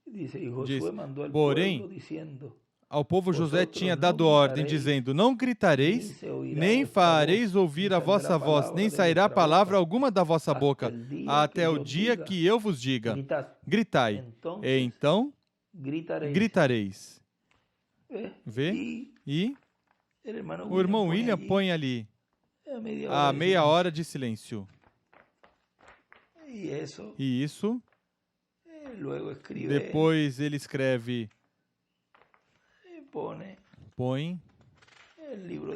diz, porém, ao povo Josué tinha dado ordem, dizendo, não gritareis, nem fareis ouvir a vossa voz, nem sairá palavra alguma da vossa boca, até o dia que eu vos diga, gritai, e então gritareis. Vê? E o irmão William põe ali a meia hora de silêncio. E isso, depois ele escreve, põe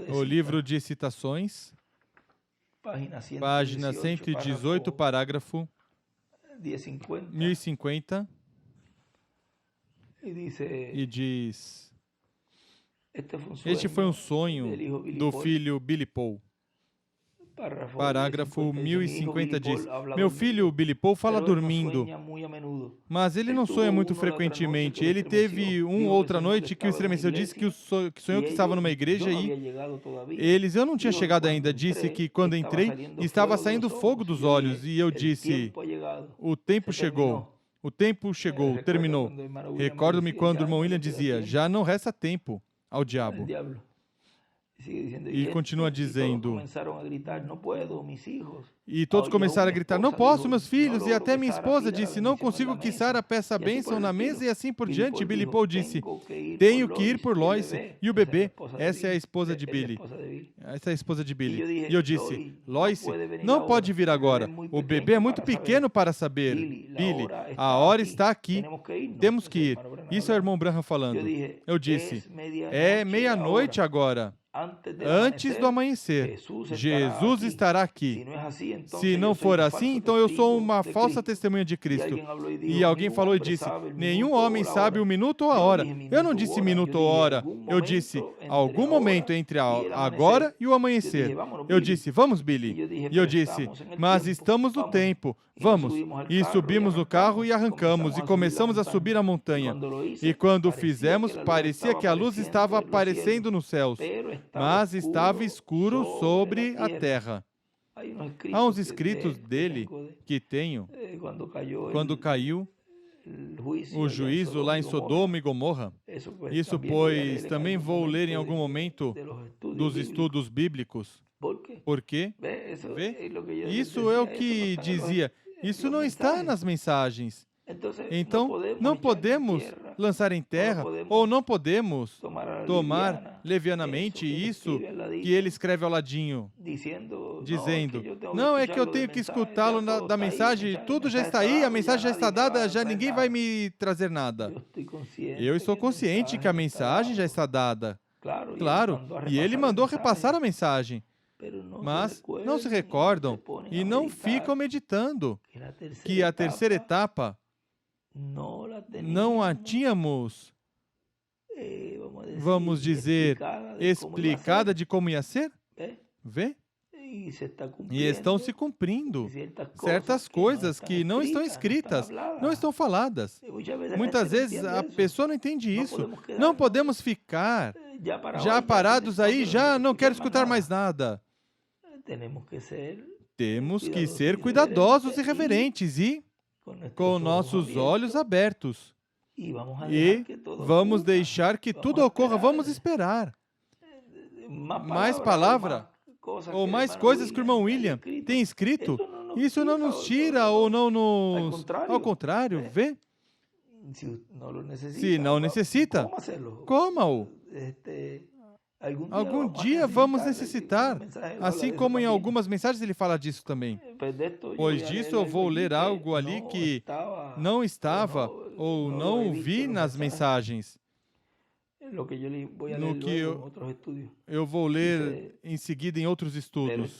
o livro de citações, página 118, parágrafo 1050, e diz, este foi um sonho do filho Billy Paul. Parágrafo 1050 diz, meu filho Billy Paul fala dormindo, mas ele não sonha muito frequentemente. Ele teve outra noite que o estremeceu, disse que sonhou que estava numa igreja e eu não tinha chegado ainda, disse que quando entrei estava saindo fogo dos olhos e eu disse, o tempo chegou, terminou. Recordo-me quando o irmão William dizia, já não resta tempo ao diabo. E continua dizendo, e todos começaram a gritar, não posso, meus filhos, e até minha esposa disse, não consigo que Sara peça a bênção na mesa, e assim por diante. E Billy Paul disse, tenho que ir por Lois e o bebê, essa é a esposa de Billy. Essa é a esposa de Billy. E eu disse, Lois, não pode vir agora, o bebê é muito pequeno para saber. Billy, a hora está aqui, temos que ir. Isso é o irmão Branham falando. Eu disse, é meia-noite agora. Antes do amanhecer, Jesus estará aqui. Se não for assim, então eu sou uma falsa testemunha de Cristo. E alguém falou e disse, nenhum homem sabe o minuto ou a hora. Eu não disse minuto ou hora, eu disse algum momento entre agora e o amanhecer. Eu disse, vamos, Billy. E eu disse, mas estamos no tempo. Vamos. E subimos no carro e arrancamos e começamos a subir a montanha. E quando o fizemos, parecia que a luz estava aparecendo nos céus, mas estava escuro sobre a terra. Há uns escritos dele que tenho, quando caiu o juízo lá em Sodoma e Gomorra. Isso, pois, também vou ler em algum momento dos estudos bíblicos. Por quê? Vê? Isso é o que dizia. Isso não está nas mensagens. Então, não podemos lançar em terra, ou não podemos tomar levianamente isso que ele escreve ao ladinho, dizendo, não, é que eu tenho que escutá-lo da mensagem, tudo já está aí, a mensagem já está dada, já ninguém vai me trazer nada. Eu estou consciente que a mensagem já está dada, claro, e ele mandou repassar a mensagem. Mas não se recordam e não ficam meditando que a terceira etapa não a tínhamos, vamos dizer, explicada de como ia ser? Vê? E estão se cumprindo certas coisas que não estão escritas, não estão faladas. Muitas vezes a pessoa não entende isso. Não podemos ficar já parados aí, já não quero escutar mais nada. Temos que ser cuidadosos e reverentes e com nossos olhos abertos. E vamos deixar que tudo ocorra, vamos esperar. Mais palavra, ou mais coisas que o irmão William tem escrito, isso não nos tira ou não nos... Ao contrário, vê? Se não necessita, coma-o. Algum dia vamos necessitar, assim como em algumas mensagens ele fala disso também. Pois disso eu vou ler algo ali que não estava ou não vi nas mensagens. no que eu vou ler em seguida em outros estudos.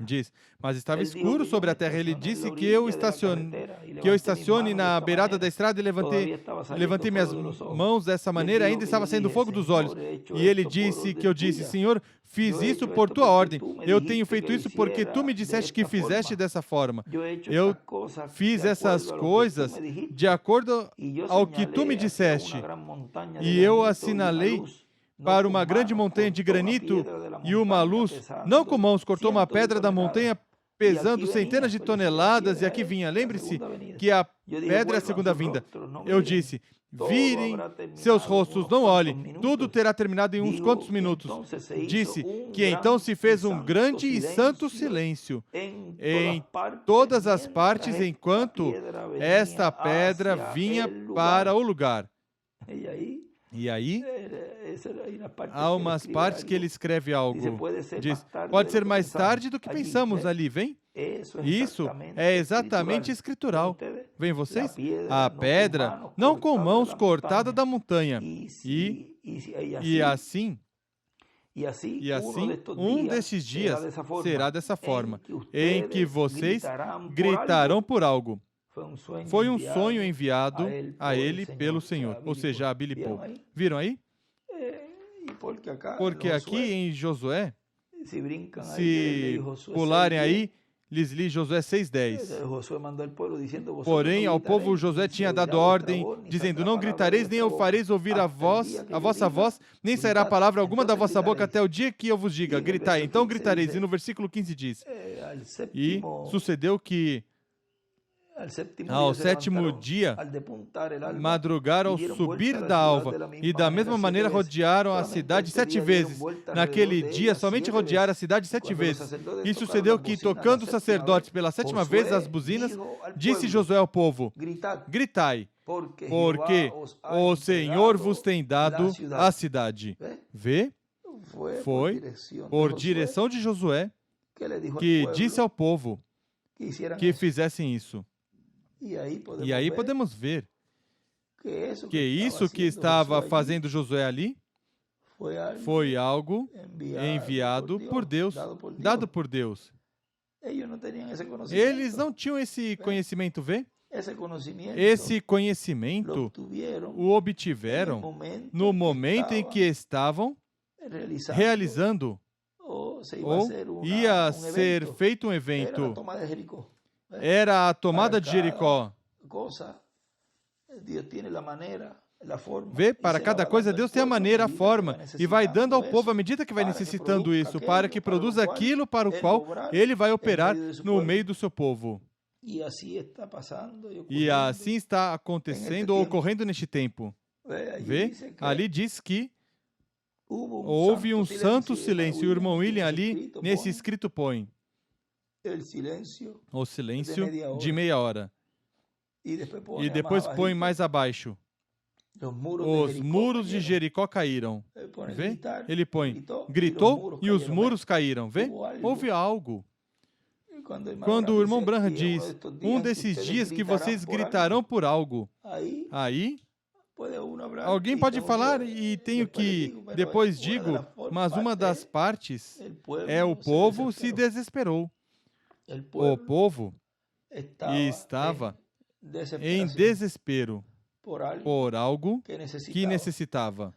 Diz, mas estava escuro sobre a terra. Ele disse que eu estacione na beirada da estrada e levantei minhas mãos dessa maneira, ainda estava saindo fogo dos olhos. E ele disse que eu disse, Senhor, fiz isso por tua ordem. Eu tenho feito isso porque tu me disseste que fizeste dessa forma. Eu fiz essas coisas de acordo ao que tu me disseste. E eu assinalei para uma grande montanha de granito e uma luz, não com mãos, cortou uma pedra da montanha pesando centenas de toneladas, e aqui vinha. Lembre-se que a pedra é a segunda vinda. Eu disse, virem seus rostos, não olhem, tudo terá terminado em uns quantos minutos. Disse que então se fez um grande e santo silêncio em todas as partes, enquanto esta pedra vinha para o lugar. E aí, há umas partes que ele escreve algo. Diz, pode ser mais tarde do que pensamos ali, vem? Isso é exatamente escritural. Vem vocês? A pedra, não com mãos, cortada da montanha. E assim, um desses dias será dessa forma, em que vocês gritarão por algo. Foi um sonho enviado a ele pelo Senhor, ou seja, a Billy Paul. Viram aí? Porque aqui em Josué, se pularem aí, lhes li Josué 6:10. Porém, ao povo Josué tinha dado ordem, dizendo, não gritareis, nem eu fareis ouvir a vossa voz, nem sairá palavra alguma da vossa boca até o dia que eu vos diga, gritai. Então gritareis. E no versículo 15 diz, e sucedeu que ao sétimo dia, madrugaram ao subir da alva, e da mesma maneira rodearam a cidade 7 vezes. Naquele dia, somente rodearam a cidade 7 vezes. E sucedeu que, tocando os sacerdotes pela 7ª vez as buzinas, disse Josué ao povo, gritai, porque o Senhor vos tem dado a cidade. Vê? Foi por direção de Josué que disse ao povo que fizessem isso. E aí podemos ver que isso que estava fazendo Josué ali foi algo enviado por Deus, dado por Deus. Eles não tinham esse conhecimento, vê? Esse conhecimento o obtiveram no momento em que estavam realizando, ou ia ser feito um evento. Era a tomada de Jericó. Vê, para cada coisa Deus tem a maneira, a forma, e vai dando ao povo à medida que vai necessitando isso, para que produza aquilo para o qual Ele vai operar no meio do seu povo. E assim está acontecendo ou ocorrendo neste tempo. Vê, ali diz que houve um santo silêncio. O irmão William ali, nesse escrito, põe o silêncio de meia hora. E depois põe mais abaixo. Os muros de Jericó caíram. Vê? Ele põe, gritou e os muros caíram. Vê? Houve algo. Quando o irmão Branham diz, um desses dias que vocês gritarão por algo, aí alguém pode falar e tenho que, depois digo, mas uma das partes é o povo se desesperou. O povo estava em desespero por algo que necessitava.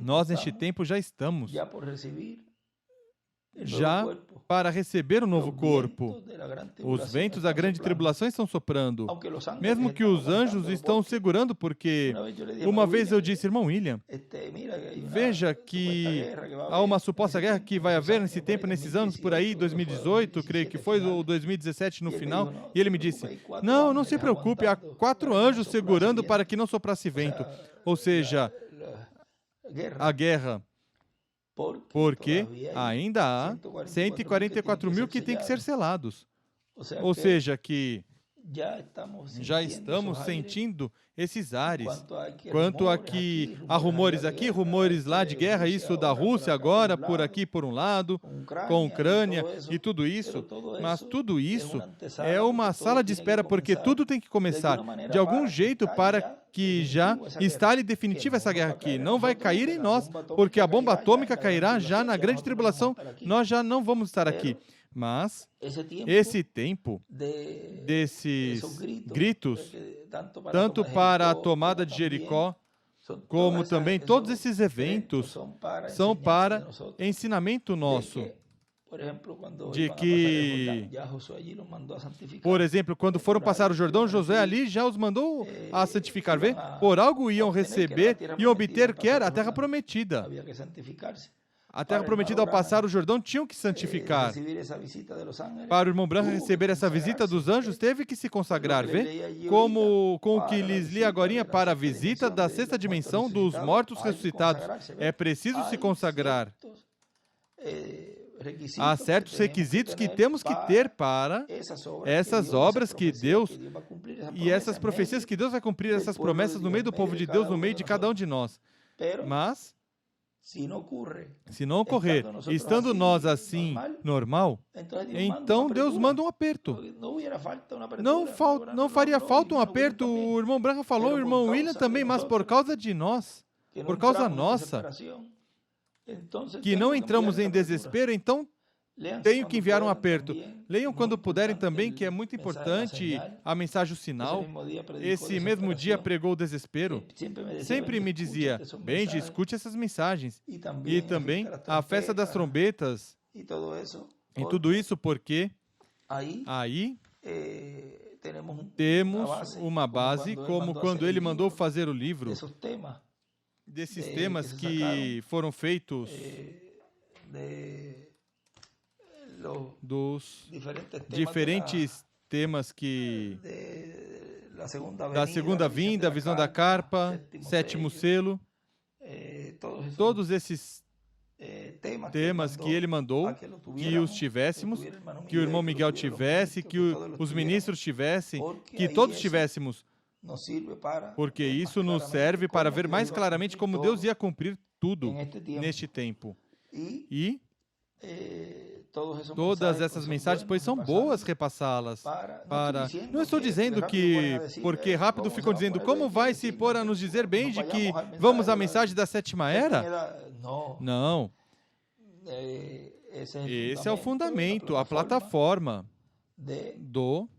Nós, neste tempo, já estamos para receber o novo corpo. Os ventos da grande tribulação estão soprando. Mesmo que os anjos estão segurando, porque uma vez eu disse, irmão William, veja que há uma suposta guerra que vai haver nesse tempo, nesses anos por aí, 2018, creio que foi, ou 2017 no final, e ele me disse, não se preocupe, há 4 anjos segurando para que não soprasse vento. Ou seja, a guerra. Porque ainda há 144 mil que têm que ser selados. Ou seja, que já estamos sentindo esses ares. Quanto a que há rumores aqui, rumores lá de guerra, isso da Rússia agora, por aqui por um lado, com a Ucrânia e tudo isso. Mas tudo isso é uma sala de espera, porque tudo tem que começar de algum jeito para que já instale definitiva essa guerra aqui. Não vai cair em nós, porque a bomba atômica cairá já na grande tribulação. Nós já não vamos estar aqui. Mas esse tempo desses gritos, tanto para a tomada de Jericó, como também todos esses eventos, são para ensinamento nosso. De que, por exemplo, quando foram passar o Jordão, Josué ali já os mandou a santificar. Vê? Por algo iam receber e obter o que era a terra prometida. A terra prometida, ao passar o Jordão, tinham que santificar. Para o irmão Branham receber essa visita dos anjos, teve que se consagrar. Vê? Como com o que lhes li agora para a visita da sexta dimensão dos mortos ressuscitados. É preciso se consagrar. Há certos requisitos que temos que ter para essas obras que Deus e essas profecias que Deus vai cumprir, essas promessas no meio do povo de Deus, no meio de cada um de nós. Mas, se não ocorrer, estando nós assim, normal, então Deus manda um aperto. Não faria falta um aperto, o irmão Branham falou, o irmão William também, mas por causa de nós, por causa nossa, que não entramos em desespero, então tenho que enviar um aperto. Leiam quando puderem também, que é muito importante a mensagem o sinal. Esse mesmo dia pregou o desespero. Sempre me dizia, Benji, escute essas mensagens. E também a festa das trombetas. E tudo isso porque aí temos uma base, como quando ele mandou fazer o livro, desses temas que foram feitos dos diferentes temas que da segunda vinda, a visão da carpa, sétimo selo, todos esses temas que ele mandou, que os tivéssemos, que o irmão Miguel tivesse, que os ministros tivessem, que todos tivéssemos, porque isso nos serve para ver mais claramente como Deus ia cumprir tudo neste tempo. E todas essas mensagens, pois são boas repassá-las. Não estou dizendo que, porque rápido ficam dizendo, como vai se pôr a nos dizer, Benji, que vamos à mensagem da sétima era? Não. Esse é o fundamento, a plataforma do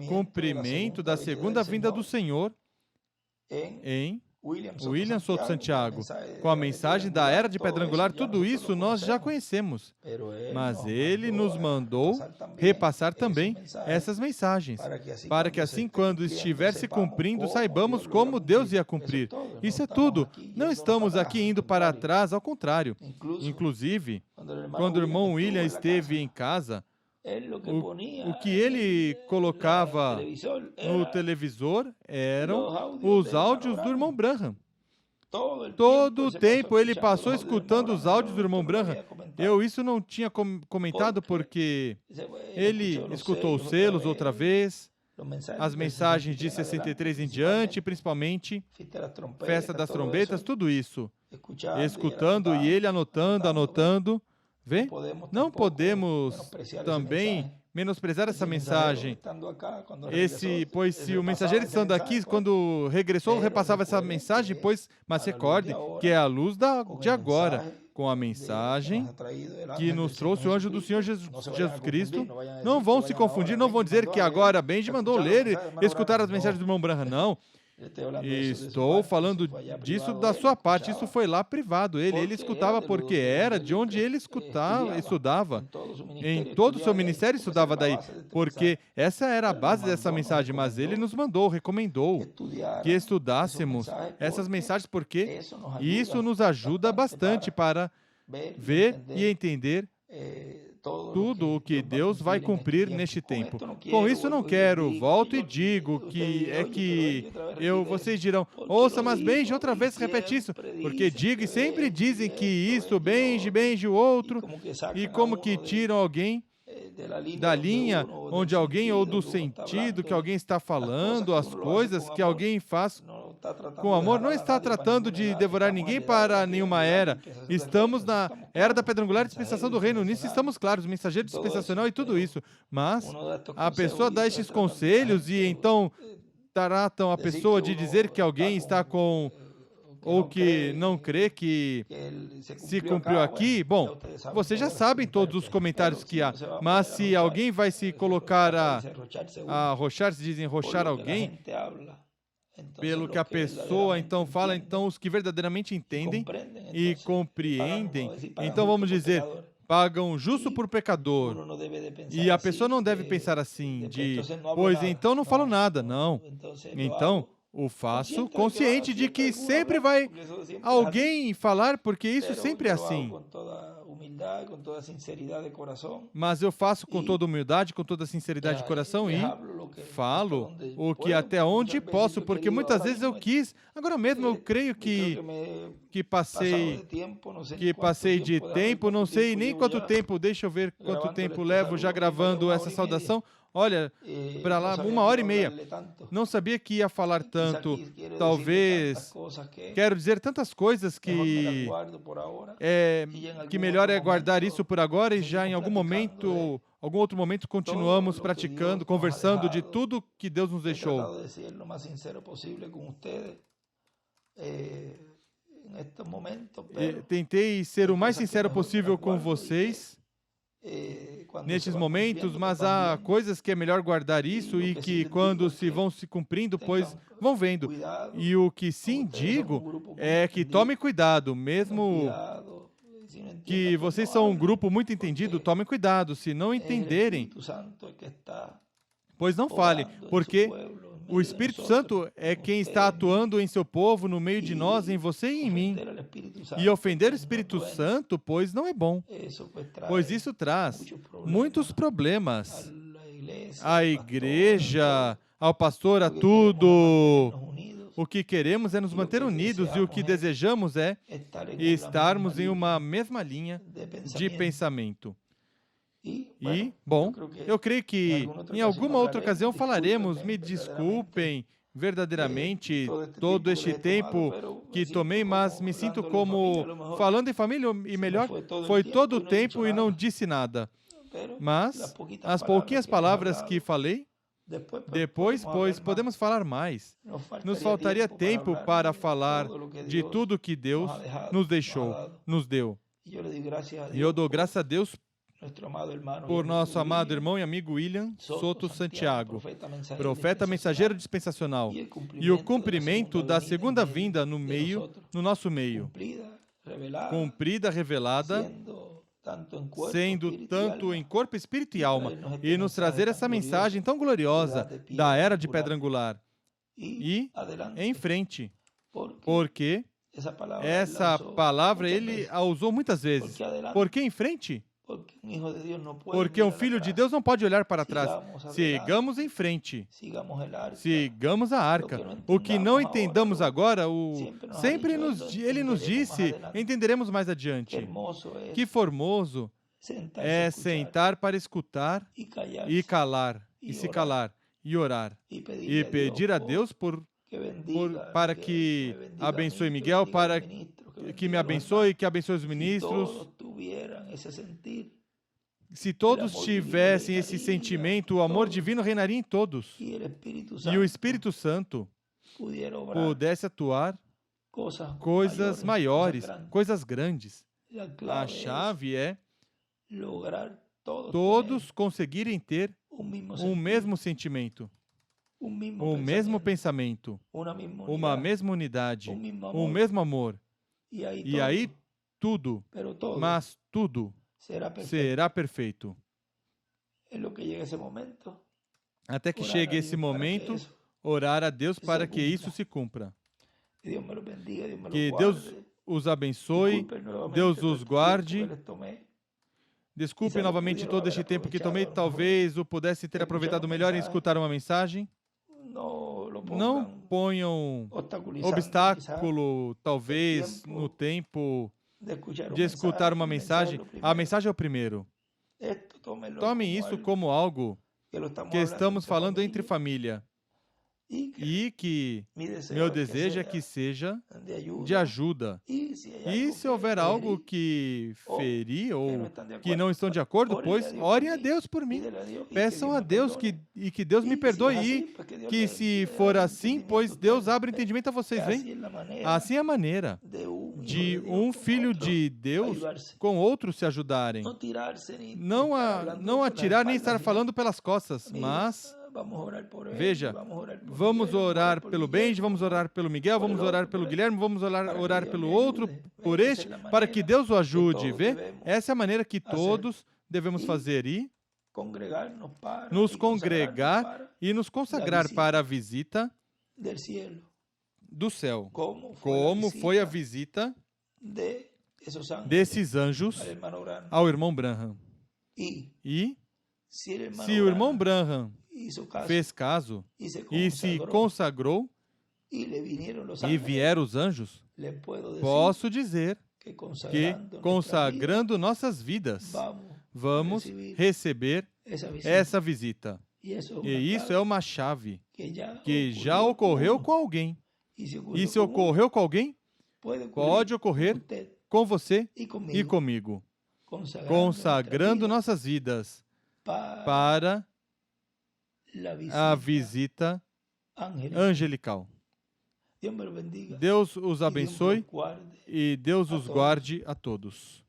cumprimento da segunda vinda do Senhor em William Souto Santiago, com a mensagem da Era de Pedra Angular, tudo isso nós já conhecemos. Mas ele nos mandou repassar também essas mensagens, para que assim, quando estiver se cumprindo, saibamos como Deus ia cumprir. Isso é tudo. Não estamos aqui indo para trás, ao contrário. Inclusive, quando o irmão William esteve em casa, o que ele colocava no televisor eram os áudios do irmão Branham. Todo o tempo ele passou escutando os áudios do irmão Branham. Isso não tinha comentado porque ele escutou os selos outra vez, as mensagens de 63 em diante, principalmente Festa das Trombetas, tudo isso. Escutando e ele anotando. Vê? Não podemos também menosprezar essa mensagem. Pois se o mensageiro estando aqui, quando regressou, repassava essa mensagem, mas recorde que é a luz de agora, com a mensagem que nos trouxe o anjo do Senhor Jesus Cristo. Não vão se confundir, não vão dizer que agora Benji mandou ler e escutar as mensagens do irmão Branham, não. Estou falando disso da sua parte, isso foi lá privado. Ele escutava porque era de onde ele estudava. Em todo o seu ministério estudava daí, porque essa era a base dessa mensagem, mas ele nos mandou, recomendou que estudássemos essas mensagens, porque isso nos ajuda bastante para ver e entender tudo o que Deus vai cumprir neste tempo. Com isso não quero, volto e digo vocês dirão, ouça, mas Benji, outra vez repete isso, porque diga e sempre dizem que isso, Benji, o outro, e como que tiram alguém da linha onde alguém, ou do sentido que alguém está falando, as coisas que alguém faz com amor, não está tratando de devorar ninguém para nenhuma era. Estamos na era da pedra angular e dispensação do reino. Nisso estamos claros, mensageiro dispensacional e tudo isso. Mas a pessoa dá estes conselhos e então tratam a pessoa de dizer que alguém está com, ou que não crê que se cumpriu aqui. Bom, vocês já sabem todos os comentários que há, mas se alguém vai se colocar a arrochar, se dizem arrochar alguém, pelo que a pessoa então fala, então os que verdadeiramente entendem e compreendem, então vamos dizer, pagam justo por pecador. E a pessoa não deve pensar assim, pois então não falo nada. Não. Então, o faço consciente de que sempre vai alguém falar, porque isso sempre é assim. Mas eu faço com toda humildade, com toda sinceridade de coração e falo o que até onde posso, porque muitas vezes eu quis. Agora mesmo eu creio que passei de tempo, não sei nem quanto tempo, deixa eu ver quanto tempo levo já gravando essa saudação. Olha, para lá, 1h30. Não sabia que ia falar tanto. Talvez, quero dizer tantas coisas que melhor é guardar isso por agora e já em algum outro momento continuamos praticando, conversando de tudo que Deus nos deixou. Tentei ser o mais sincero possível com vocês nestes momentos, mas há coisas que é melhor guardar isso e que quando vão se cumprindo, pois vão vendo. E o que sim digo é que tome cuidado, mesmo que vocês são um grupo muito entendido, tomem cuidado, se não entenderem, pois não falem, porque o Espírito Santo é quem está atuando em seu povo, no meio de nós, em você e em mim. E ofender o Espírito Santo, pois não é bom, pois isso traz muitos problemas à igreja, ao pastor, a tudo. O que queremos é nos manter unidos e o que desejamos é estarmos em uma mesma linha de pensamento. E, bom, eu creio que em alguma outra ocasião falaremos, me desculpem verdadeiramente todo este tempo que tomei, mas me sinto como falando em família e melhor, foi todo o tempo e não disse nada. Mas as pouquinhas palavras que falei, depois, pois, podemos falar mais. Nos faltaria tempo para falar de tudo que Deus nos deixou, nos deu. E eu dou graças a Deus por nosso amado irmão e amigo William Soto Santiago, profeta mensageiro dispensacional, e o cumprimento da segunda vinda no nosso meio, cumprida, revelada, sendo tanto em corpo, espírito e alma, e nos trazer essa mensagem tão gloriosa da era de pedra angular. E em frente, porque essa palavra ele a usou muitas vezes. Por que em frente? Porque um filho de Deus não pode olhar para trás. Sigamos em frente. Sigamos a arca. O que não entendamos agora, ele nos disse, entenderemos mais adiante. Que formoso é sentar para escutar e calar, e se calar, e orar, e pedir a Deus para que abençoe Miguel, para que me abençoe, que abençoe os ministros. Se todos tivessem esse sentimento, o amor divino reinaria em todos. E o Espírito Santo pudesse atuar coisas maiores, coisas grandes. A chave é todos conseguirem ter um mesmo sentimento, um mesmo pensamento, uma mesma unidade, um mesmo amor. E aí tudo, mas tudo será perfeito. Até que chegue esse momento, orar a Deus para que isso se cumpra. Que Deus os abençoe, Deus os guarde. Desculpe novamente todo este tempo que tomei, talvez eu pudesse ter aproveitado melhor em escutar uma mensagem. Não ponham obstáculo, talvez, no tempo de escutar uma mensagem. A mensagem é o primeiro. Tomem isso como algo que estamos falando entre família. E que meu desejo é que seja de ajuda. E se houver algo que ferir ou que não estão de acordo, pois orem a Deus por mim. Peçam a Deus que Deus me perdoe. E que se for assim, pois Deus abre entendimento a vocês. Vem? Assim é a maneira de um filho de Deus com outro se ajudarem. Não atirar nem estar falando pelas costas, mas... Veja, vamos orar pelo Benji, vamos orar pelo Miguel, vamos orar pelo Guilherme, vamos orar pelo outro, por este, para que Deus o ajude. Vê? Essa é a maneira que todos devemos fazer e nos congregar e nos consagrar para a visita do céu. Como foi a visita desses anjos ao irmão Branham. E se o irmão Branham fez caso e se consagrou e vieram os anjos, posso dizer que consagrando nossas vidas, vamos receber essa visita. E isso é uma chave que já ocorreu com alguém. E se ocorreu com alguém, pode ocorrer com você e comigo. Consagrando nossas vidas para a visita angelical. Deus os abençoe e Deus os guarde a todos.